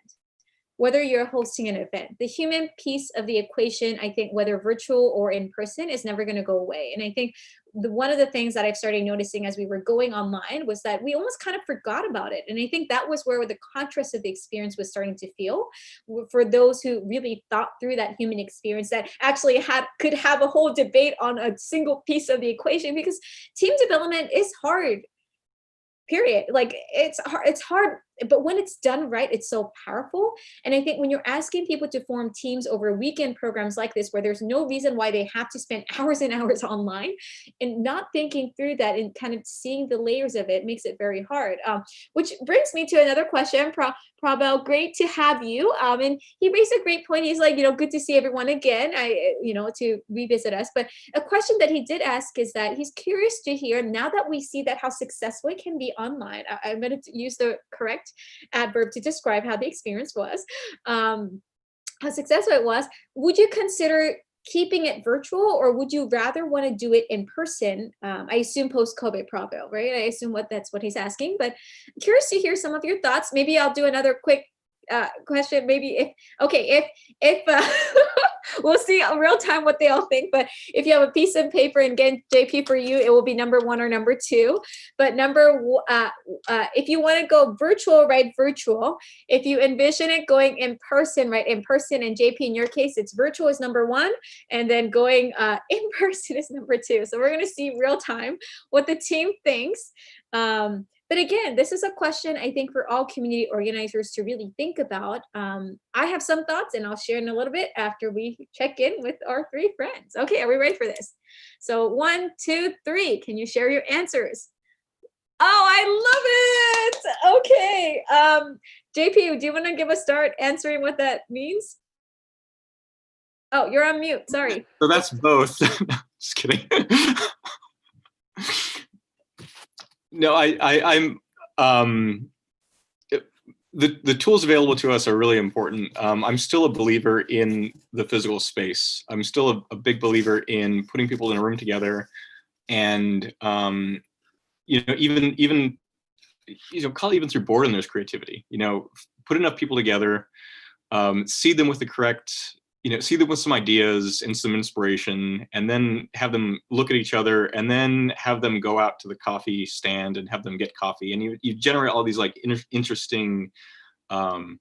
whether you're hosting an event, the human piece of the equation, I think, whether virtual or in person, is never going to go away. And I think one of the things that I've started noticing as we were going online was that we almost kind of forgot about it. And I think that was where the contrast of the experience was starting to feel for those who really thought through that human experience, that actually could have a whole debate on a single piece of the equation, because team development is hard. Period. Like, it's hard, but when it's done right, it's so powerful. And I think when you're asking people to form teams over weekend programs like this, where there's no reason why they have to spend hours and hours online, and not thinking through that and kind of seeing the layers of it, makes it very hard. Which brings me to another question. Prabal, great to have you. And he raised a great point. He's like, you know, good to see everyone again, to revisit us. But a question that he did ask is that he's curious to hear, now that we see that how successful it can be online, I'm going to use the correct adverb to describe how the experience was, how successful it was, would you consider keeping it virtual, or would you rather want to do it in person? I assume post-COVID, Prabal, right? I assume that's what he's asking, but I'm curious to hear some of your thoughts. Maybe I'll do another quick question. Maybe if we'll see in real time what they all think, but if you have a piece of paper, and again, JP, for you, it will be number 1 or number 2, but if you want to go virtual, write virtual. If you envision it going in person, write in person. And JP, in your case, it's virtual is number 1, and then going in person is number 2. So we're going to see real time what the team thinks. But again, this is a question I think for all community organizers to really think about. I have some thoughts, and I'll share in a little bit after we check in with our 3 friends. Okay, are we ready for this? So 1, 2, 3. Can you share your answers? Oh, I love it. Okay. JP, do you want to give a start answering what that means? Oh, you're on mute. Sorry. So that's both. Just kidding. No, the tools available to us are really important. I'm still a believer in the physical space. I'm still a big believer in putting people in a room together, and even call it even through boredom, there's creativity. Put enough people together, seed them with the correct, seed them with some ideas and some inspiration, and then have them look at each other, and then have them go out to the coffee stand and have them get coffee, and you generate all these like interesting, fun,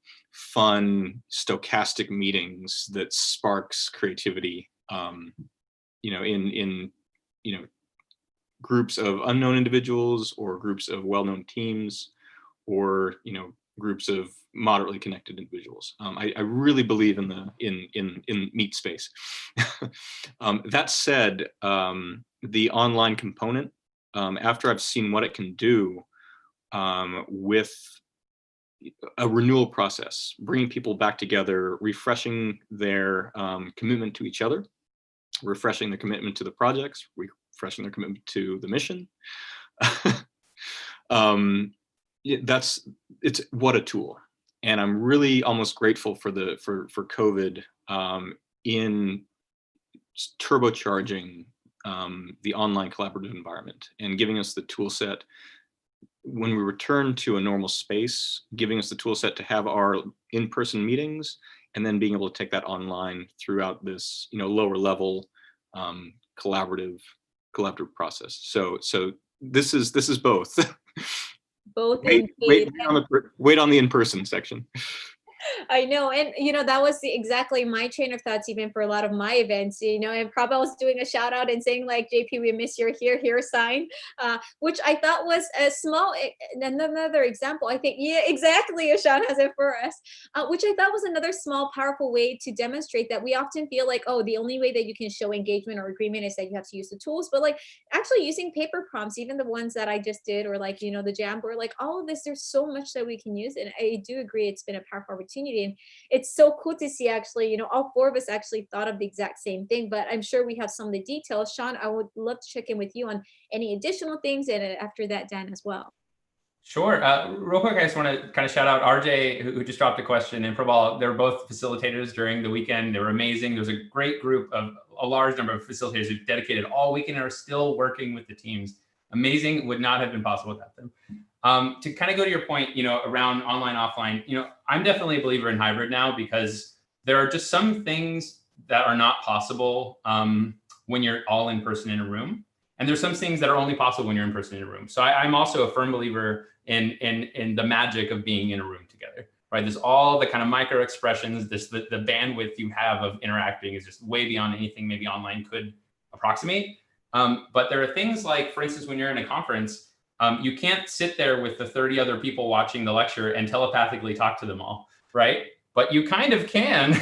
stochastic meetings that sparks creativity. In groups of unknown individuals, or groups of well-known teams, or groups of moderately connected individuals. I really believe in meet space. That said, the online component, after I've seen what it can do with a renewal process, bringing people back together, refreshing their commitment to each other, refreshing the commitment to the projects, refreshing their commitment to the mission. It's what a tool. And I'm really almost grateful for COVID in turbocharging the online collaborative environment and giving us the tool set when we return to a normal space, giving us the tool set to have our in-person meetings, and then being able to take that online throughout this lower level collaborative process. So this is both. Both wait on the in-person section. I know. And, that was exactly my train of thoughts, even for a lot of my events, and probably I was doing a shout out and saying like, JP, we miss your here sign, which I thought was a small, and another example, I think, yeah, exactly. Shaun has it for us, which I thought was another small, powerful way to demonstrate that we often feel like, oh, the only way that you can show engagement or agreement is that you have to use the tools, but like actually using paper prompts, even the ones that I just did, or like, the Jamboard, like all of this, there's so much that we can use. And I do agree, it's been a powerful opportunity. And it's so cool to see actually, all four of us actually thought of the exact same thing, but I'm sure we have some of the details. Shaun, I would love to check in with you on any additional things, and after that, Dan as well. Sure. Real quick, I just want to kind of shout out RJ, who just dropped a question. And Prabal, they were both facilitators during the weekend. They were amazing. There was a great group of a large number of facilitators who dedicated all weekend and are still working with the teams. Amazing. Would not have been possible without them. To kind of go to your point, around online, offline, I'm definitely a believer in hybrid now, because there are just some things that are not possible when you're all in person in a room. And there's some things that are only possible when you're in person in a room. So I'm also a firm believer in the magic of being in a room together, right? There's all the kind of micro expressions, the bandwidth you have of interacting is just way beyond anything maybe online could approximate. But there are things like, for instance, when you're in a conference, you can't sit there with the 30 other people watching the lecture and telepathically talk to them all, right? But you kind of can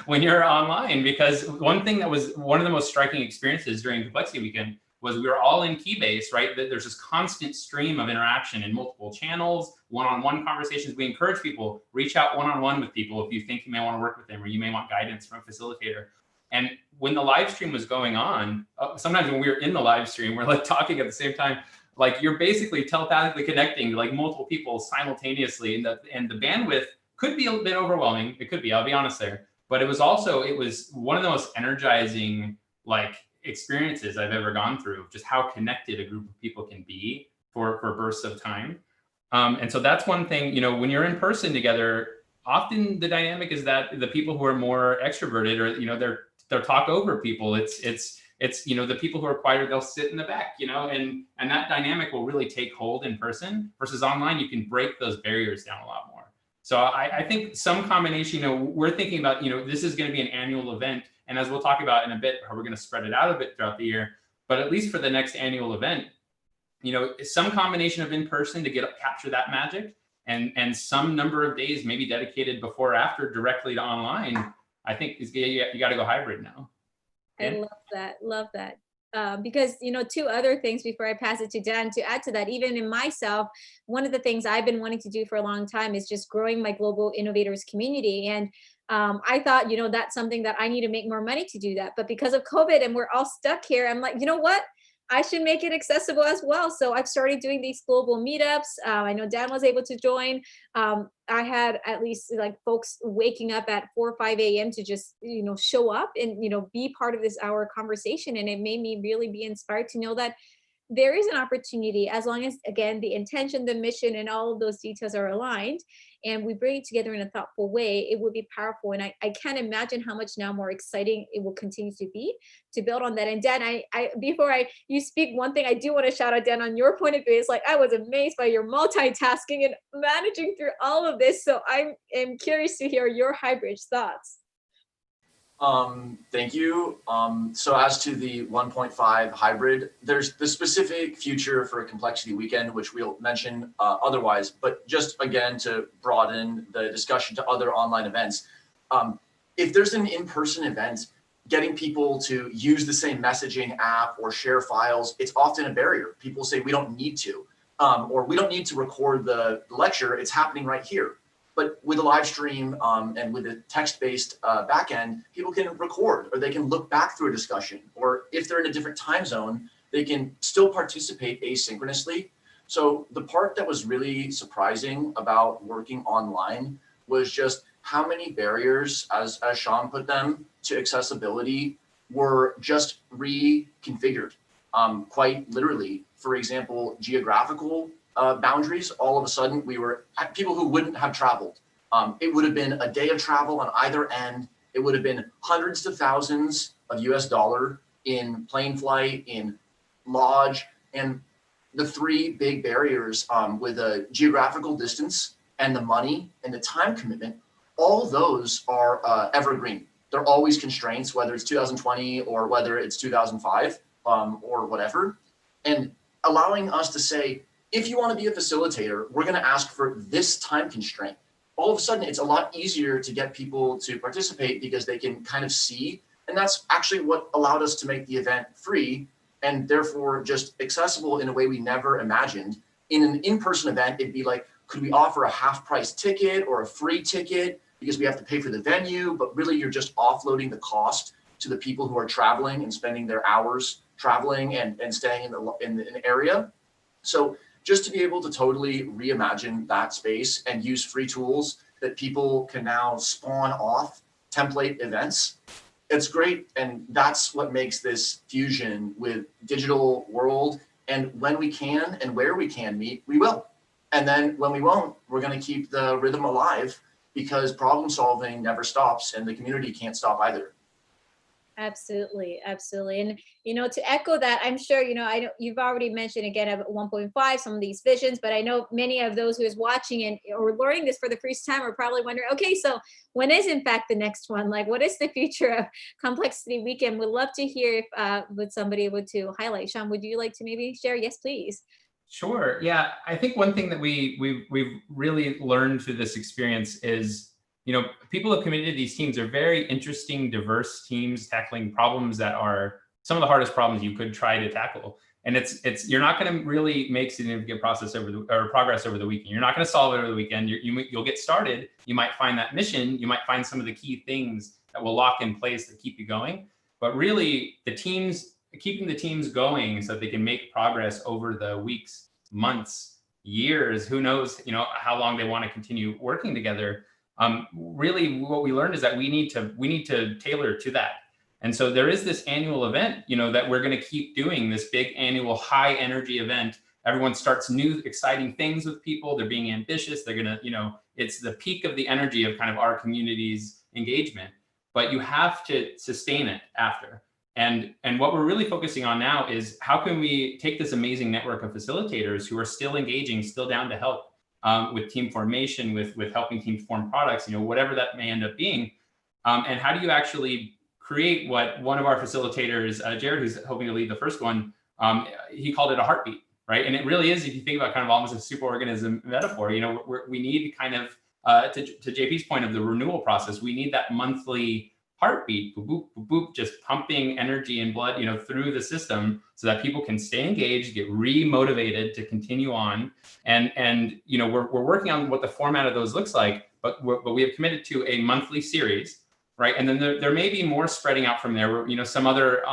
when you're online, because one thing that was one of the most striking experiences during Complexity Weekend was we were all in Keybase, right? There's this constant stream of interaction in multiple channels, one-on-one conversations. We encourage people, reach out one-on-one with people if you think you may want to work with them, or you may want guidance from a facilitator. And when the live stream was going on, sometimes when we were in the live stream, we're like talking at the same time, like you're basically telepathically connecting to like multiple people simultaneously, and the bandwidth could be a bit overwhelming. It could be, I'll be honest there. But it was one of the most energizing like experiences I've ever gone through, just how connected a group of people can be for bursts of time. And so that's one thing, when you're in person together, often the dynamic is that the people who are more extroverted, or they'll talk over people. It's the people who are quieter, they'll sit in the back, and that dynamic will really take hold in person, versus online, you can break those barriers down a lot more. So I think some combination, we're thinking about, this is going to be an annual event. And as we'll talk about in a bit, how we're going to spread it out a bit throughout the year, but at least for the next annual event, some combination of in-person to capture that magic, and some number of days maybe dedicated before or after directly to online. I think you got to go hybrid now. I love that. Because, two other things before I pass it to Dan, to add to that, even in myself, one of the things I've been wanting to do for a long time is just growing my global innovators community. And I thought, that's something that I need to make more money to do that. But because of COVID and we're all stuck here, I'm like, you know what? I should make it accessible as well. So I've started doing these global meetups. I know Dan was able to join. I had at least like folks waking up at 4 or 5 a.m. to just, show up and, be part of this hour conversation. And it made me really be inspired to know that there is an opportunity, as long as, again, the intention, the mission, and all of those details are aligned and we bring it together in a thoughtful way, it will be powerful. And I can't imagine how much now more exciting it will continue to be to build on that. And Dan, before you speak, one thing I do want to shout out, Dan, on your point of view is like, I was amazed by your multitasking and managing through all of this. So I am curious to hear your hybrid thoughts. Thank you. So as to the 1.5 hybrid, there's the specific future for a complexity weekend, which we'll mention otherwise, but just again, to broaden the discussion to other online events. If there's an in-person event, getting people to use the same messaging app or share files, it's often a barrier. People say we don't need to, or we don't need to record the lecture, it's happening right here. But with a live stream and with a text-based backend, people can record or they can look back through a discussion. Or if they're in a different time zone, they can still participate asynchronously. So the part that was really surprising about working online was just how many barriers, as Shaun put them, to accessibility were just reconfigured, quite literally. For example, geographical boundaries. All of a sudden, we were people who wouldn't have traveled. It would have been a day of travel on either end. It would have been hundreds of thousands of US dollar in plane flight, in lodge, and the three big barriers with a geographical distance and the money and the time commitment. All of those are evergreen. They're always constraints, whether it's 2020 or whether it's 2005 or whatever. And allowing us to say, if you want to be a facilitator, we're going to ask for this time constraint. All of a sudden, it's a lot easier to get people to participate because they can kind of see. And that's actually what allowed us to make the event free and therefore just accessible in a way we never imagined. In an in-person event, it'd be like, could we offer a half-price ticket or a free ticket because we have to pay for the venue? But really, you're just offloading the cost to the people who are traveling and spending their hours traveling and staying in the area. So just to be able to totally reimagine that space and use free tools that people can now spawn off template events, it's great. And that's what makes this fusion with digital world. And when we can and where we can meet, we will. And then when we won't, we're going to keep the rhythm alive because problem solving never stops and the community can't stop either. Absolutely. Absolutely. And, to echo that, I'm sure, I know you've already mentioned again at 1.5, some of these visions, but I know many of those who is watching and or learning this for the first time are probably wondering, okay, so when is in fact the next one? Like, what is the future of Complexity Weekend? We'd love to hear if would somebody able to highlight. Shaun, would you like to maybe share? Yes, please. Sure. Yeah. I think one thing that we've really learned through this experience is, people who committed to these teams are very interesting, diverse teams tackling problems that are some of the hardest problems you could try to tackle. And you're not going to really make significant progress over the weekend. You're not going to solve it over the weekend. You'll get started. You might find that mission. You might find some of the key things that will lock in place that keep you going. But really, keeping the teams going so that they can make progress over the weeks, months, years. Who knows? How long they want to continue working together. Really, what we learned is that we need to tailor to that. And so there is this annual event, that we're going to keep doing, this big annual high energy event. Everyone starts new, exciting things with people. They're being ambitious. They're going to, it's the peak of the energy of kind of our community's engagement, but you have to sustain it after. And what we're really focusing on now is how can we take this amazing network of facilitators who are still engaging, still down to help with team formation, with helping teams form products, whatever that may end up being. And how do you actually create what one of our facilitators, Jared, who's hoping to lead the first one, he called it a heartbeat, right? And it really is, if you think about kind of almost a superorganism metaphor, we need kind of, to JP's point of the renewal process, we need that monthly heartbeat, boop, boop, boop, boop, just pumping energy and blood, through the system so that people can stay engaged, get re-motivated to continue on. And we're working on what the format of those looks like, but we have committed to a monthly series right? And then there may be more spreading out from there, where, some other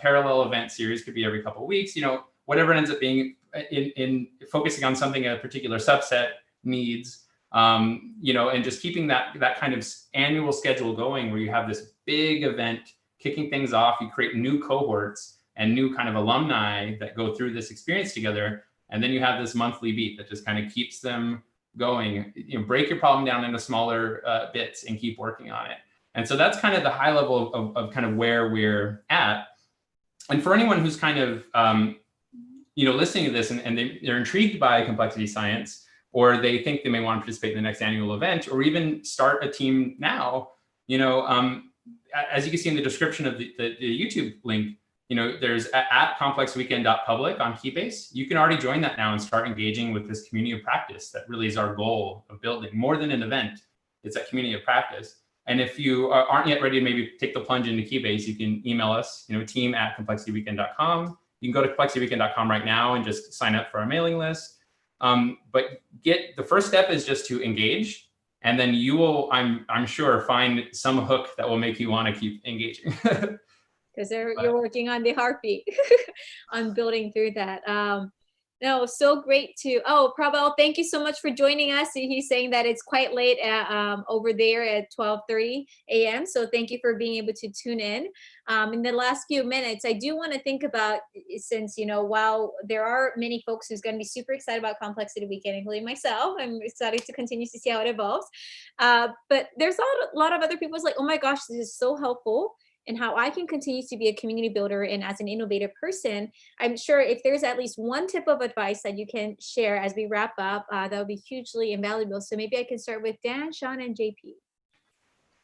parallel event series could be every couple of weeks, whatever it ends up being, in focusing on something a particular subset needs, and just keeping that kind of annual schedule going, where you have this big event kicking things off, you create new cohorts and new kind of alumni that go through this experience together. And then you have this monthly beat that just kind of keeps them going. Break your problem down into smaller bits and keep working on it. And so that's kind of the high level of kind of where we're at. And for anyone who's kind of, listening to this and they're intrigued by complexity science, or they think they may want to participate in the next annual event, or even start a team now, as you can see in the description of the YouTube link, there's at complexweekend.public on Keybase. You can already join that now and start engaging with this community of practice. That really is our goal of building more than an event. It's a community of practice. And if you aren't yet ready to maybe take the plunge into Keybase, you can email us, team@complexityweekend.com. You can go to complexityweekend.com right now and just sign up for our mailing list. But the first step is just to engage. And then you will, I'm sure, find some hook that will make you want to keep engaging. Because you're working on the heartbeat on building through that. No, so great to, Prabal, thank you so much for joining us. He's saying that it's quite late over there at 12:30 a.m. So thank you for being able to tune in. In the last few minutes, I do want to think about, since, while there are many folks who's going to be super excited about Complexity Weekend, including myself, I'm excited to continue to see how it evolves. But there's a lot of other people who's like, oh my gosh, this is so helpful, and how I can continue to be a community builder and as an innovative person. I'm sure if there's at least one tip of advice that you can share as we wrap up, that would be hugely invaluable. So maybe I can start with Dan, Shaun, and JP.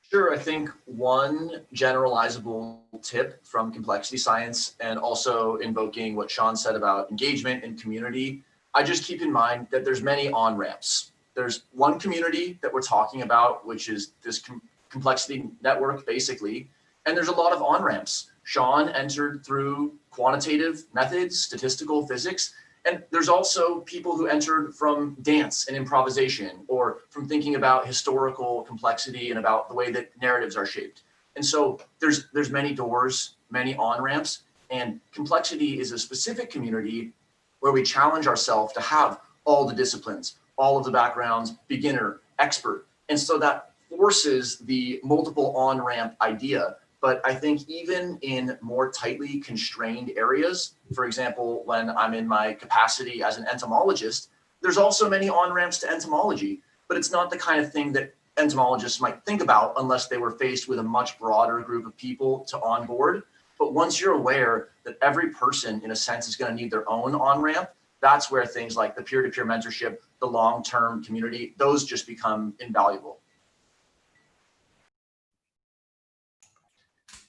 Sure. I think one generalizable tip from complexity science, and also invoking what Shaun said about engagement and community, I just keep in mind that there's many on-ramps. There's one community that we're talking about, which is this complexity network, basically. And there's a lot of on-ramps. Shaun entered through quantitative methods, statistical physics, and there's also people who entered from dance and improvisation, or from thinking about historical complexity and about the way that narratives are shaped. And so there's many doors, many on-ramps, and complexity is a specific community where we challenge ourselves to have all the disciplines, all of the backgrounds, beginner, expert. And so that forces the multiple on-ramp idea. But I think even in more tightly constrained areas, for example, when I'm in my capacity as an entomologist, there's also many on-ramps to entomology, but it's not the kind of thing that entomologists might think about unless they were faced with a much broader group of people to onboard. But once you're aware that every person, in a sense, is going to need their own on-ramp, that's where things like the peer-to-peer mentorship, the long-term community, those just become invaluable.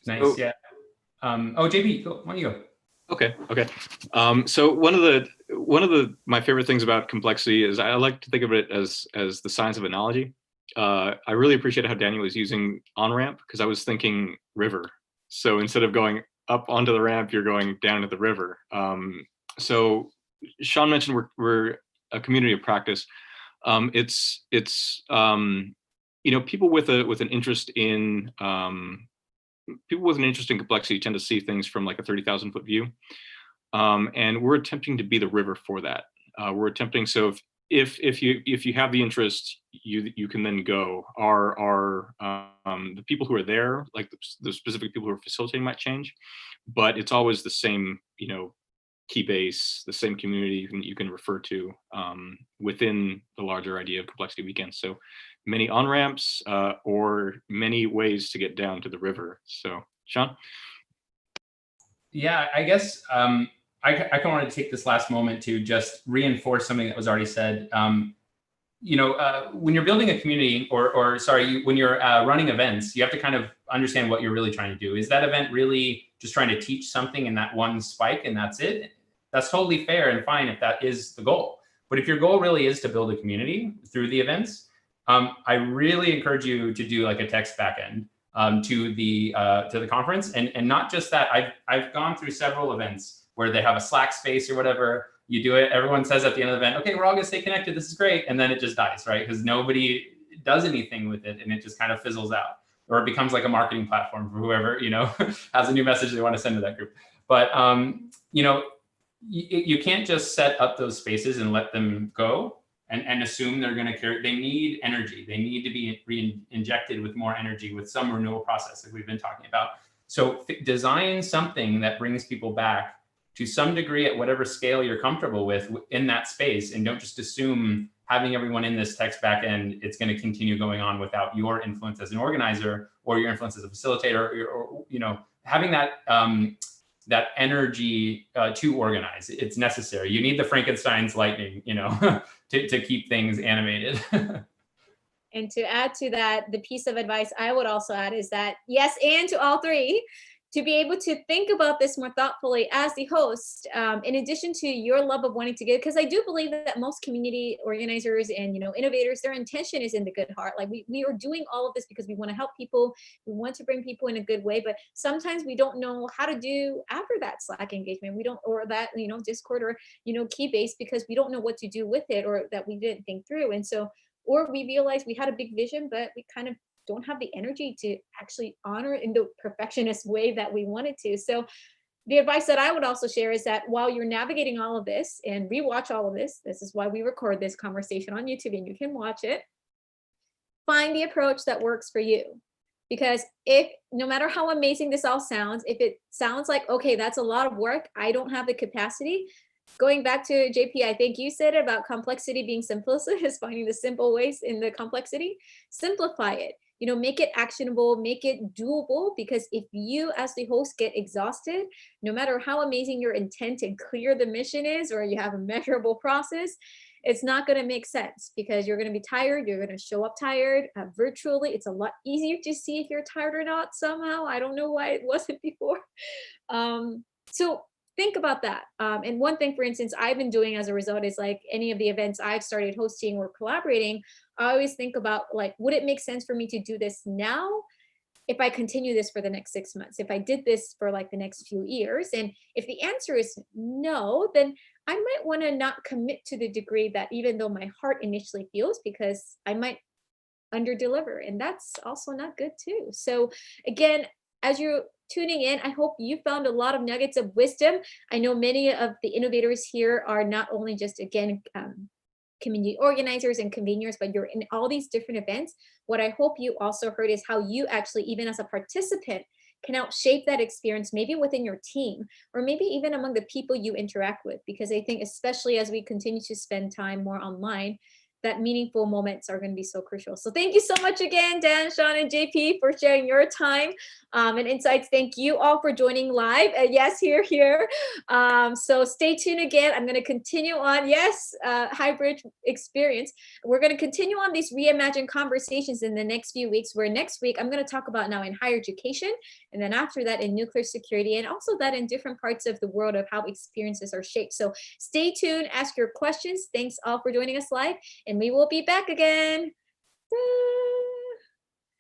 Nice. Yeah. JP, why don't you go? Okay. So one of my favorite things about complexity is I like to think of it as the science of analogy. I really appreciate how Daniel was using on-ramp, because I was thinking river. So instead of going up onto the ramp, you're going down to the river. So Shaun mentioned we're a community of practice. It's people with an interest in complexity tend to see things from like a 30,000-foot view. And we're attempting to be the river for that. We're attempting, so if you have the interest, you can then go. The people who are there, like the specific people who are facilitating, might change, but it's always the same, key base, the same community you can refer to within the larger idea of Complexity Weekend. So many on-ramps or many ways to get down to the river. So Shaun? Yeah, I guess I kind of want to take this last moment to just reinforce something that was already said. When you're building a community, when you're running events, you have to kind of understand what you're really trying to do. Is that event really just trying to teach something in that one spike and that's it? That's totally fair and fine if that is the goal. But if your goal really is to build a community through the events, I really encourage you to do like a text backend to the conference, and not just that. I've gone through several events where they have a Slack space or whatever. You do it. Everyone says at the end of the event, "Okay, we're all gonna stay connected. This is great," and then it just dies, right? Because nobody does anything with it, and it just kind of fizzles out. or it becomes like a marketing platform for whoever, has a new message they want to send to that group. But, you can't just set up those spaces and let them go and assume they're going to carry. They need energy. They need to be re-injected with more energy, with some renewal process that we've been talking about. So design something that brings people back to some degree at whatever scale you're comfortable with in that space. And don't just assume having everyone in this text backend, it's going to continue going on without your influence as an organizer or your influence as a facilitator, or having that that energy to organize. It's necessary. You need the Frankenstein's lightning, to keep things animated. And to add to that, the piece of advice I would also add is that, yes, and to all three, to be able to think about this more thoughtfully as the host, in addition to your love of wanting to give, because I do believe that most community organizers and innovators, their intention is in the good heart. Like we are doing all of this because we want to help people, we want to bring people in a good way, but sometimes we don't know how to do after that Slack engagement. We don't, or that Discord or Keybase, because we don't know what to do with it, or that we didn't think through. And so, or we realized we had a big vision, but we kind of don't have the energy to actually honor in the perfectionist way that we wanted to. So the advice that I would also share is that while you're navigating all of this and rewatch all of this is why we record this conversation on YouTube and you can watch it, find the approach that works for you. Because no matter how amazing this all sounds, if it sounds like, okay, that's a lot of work, I don't have the capacity. Going back to JP, I think you said about complexity being simplicity is finding the simple ways in the complexity. Simplify it. Make it actionable, make it doable, because if you as the host get exhausted, no matter how amazing your intent and clear the mission is, or you have a measurable process, it's not going to make sense, because you're going to be tired. You're going to show up tired virtually. It's a lot easier to see if you're tired or not somehow. I don't know why it wasn't before. So think about that. And one thing, for instance, I've been doing as a result is like any of the events I've started hosting or collaborating, I always think about like, would it make sense for me to do this now if I continue this for the next 6 months, if I did this for like the next few years? And if the answer is no, then I might want to not commit to the degree that even though my heart initially feels, because I might under deliver, and that's also not good too. So again, as you're tuning in, I hope you found a lot of nuggets of wisdom. I know many of the innovators here are not only just, again, community organizers and conveners, but you're in all these different events. What I hope you also heard is how you actually, even as a participant, can help shape that experience, maybe within your team, or maybe even among the people you interact with. Because I think, especially as we continue to spend time more online, that meaningful moments are going to be so crucial. So thank you so much again, Dan, Shaun, and JP, for sharing your time and insights. Thank you all for joining live. Yes, here. So stay tuned again. I'm going to continue on. Yes, hybrid experience. We're going to continue on these reimagine conversations in the next few weeks, where next week I'm going to talk about now in higher education, and then after that in nuclear security, and also that in different parts of the world of how experiences are shaped. So stay tuned, ask your questions. Thanks all for joining us live. And we will be back again. Bye.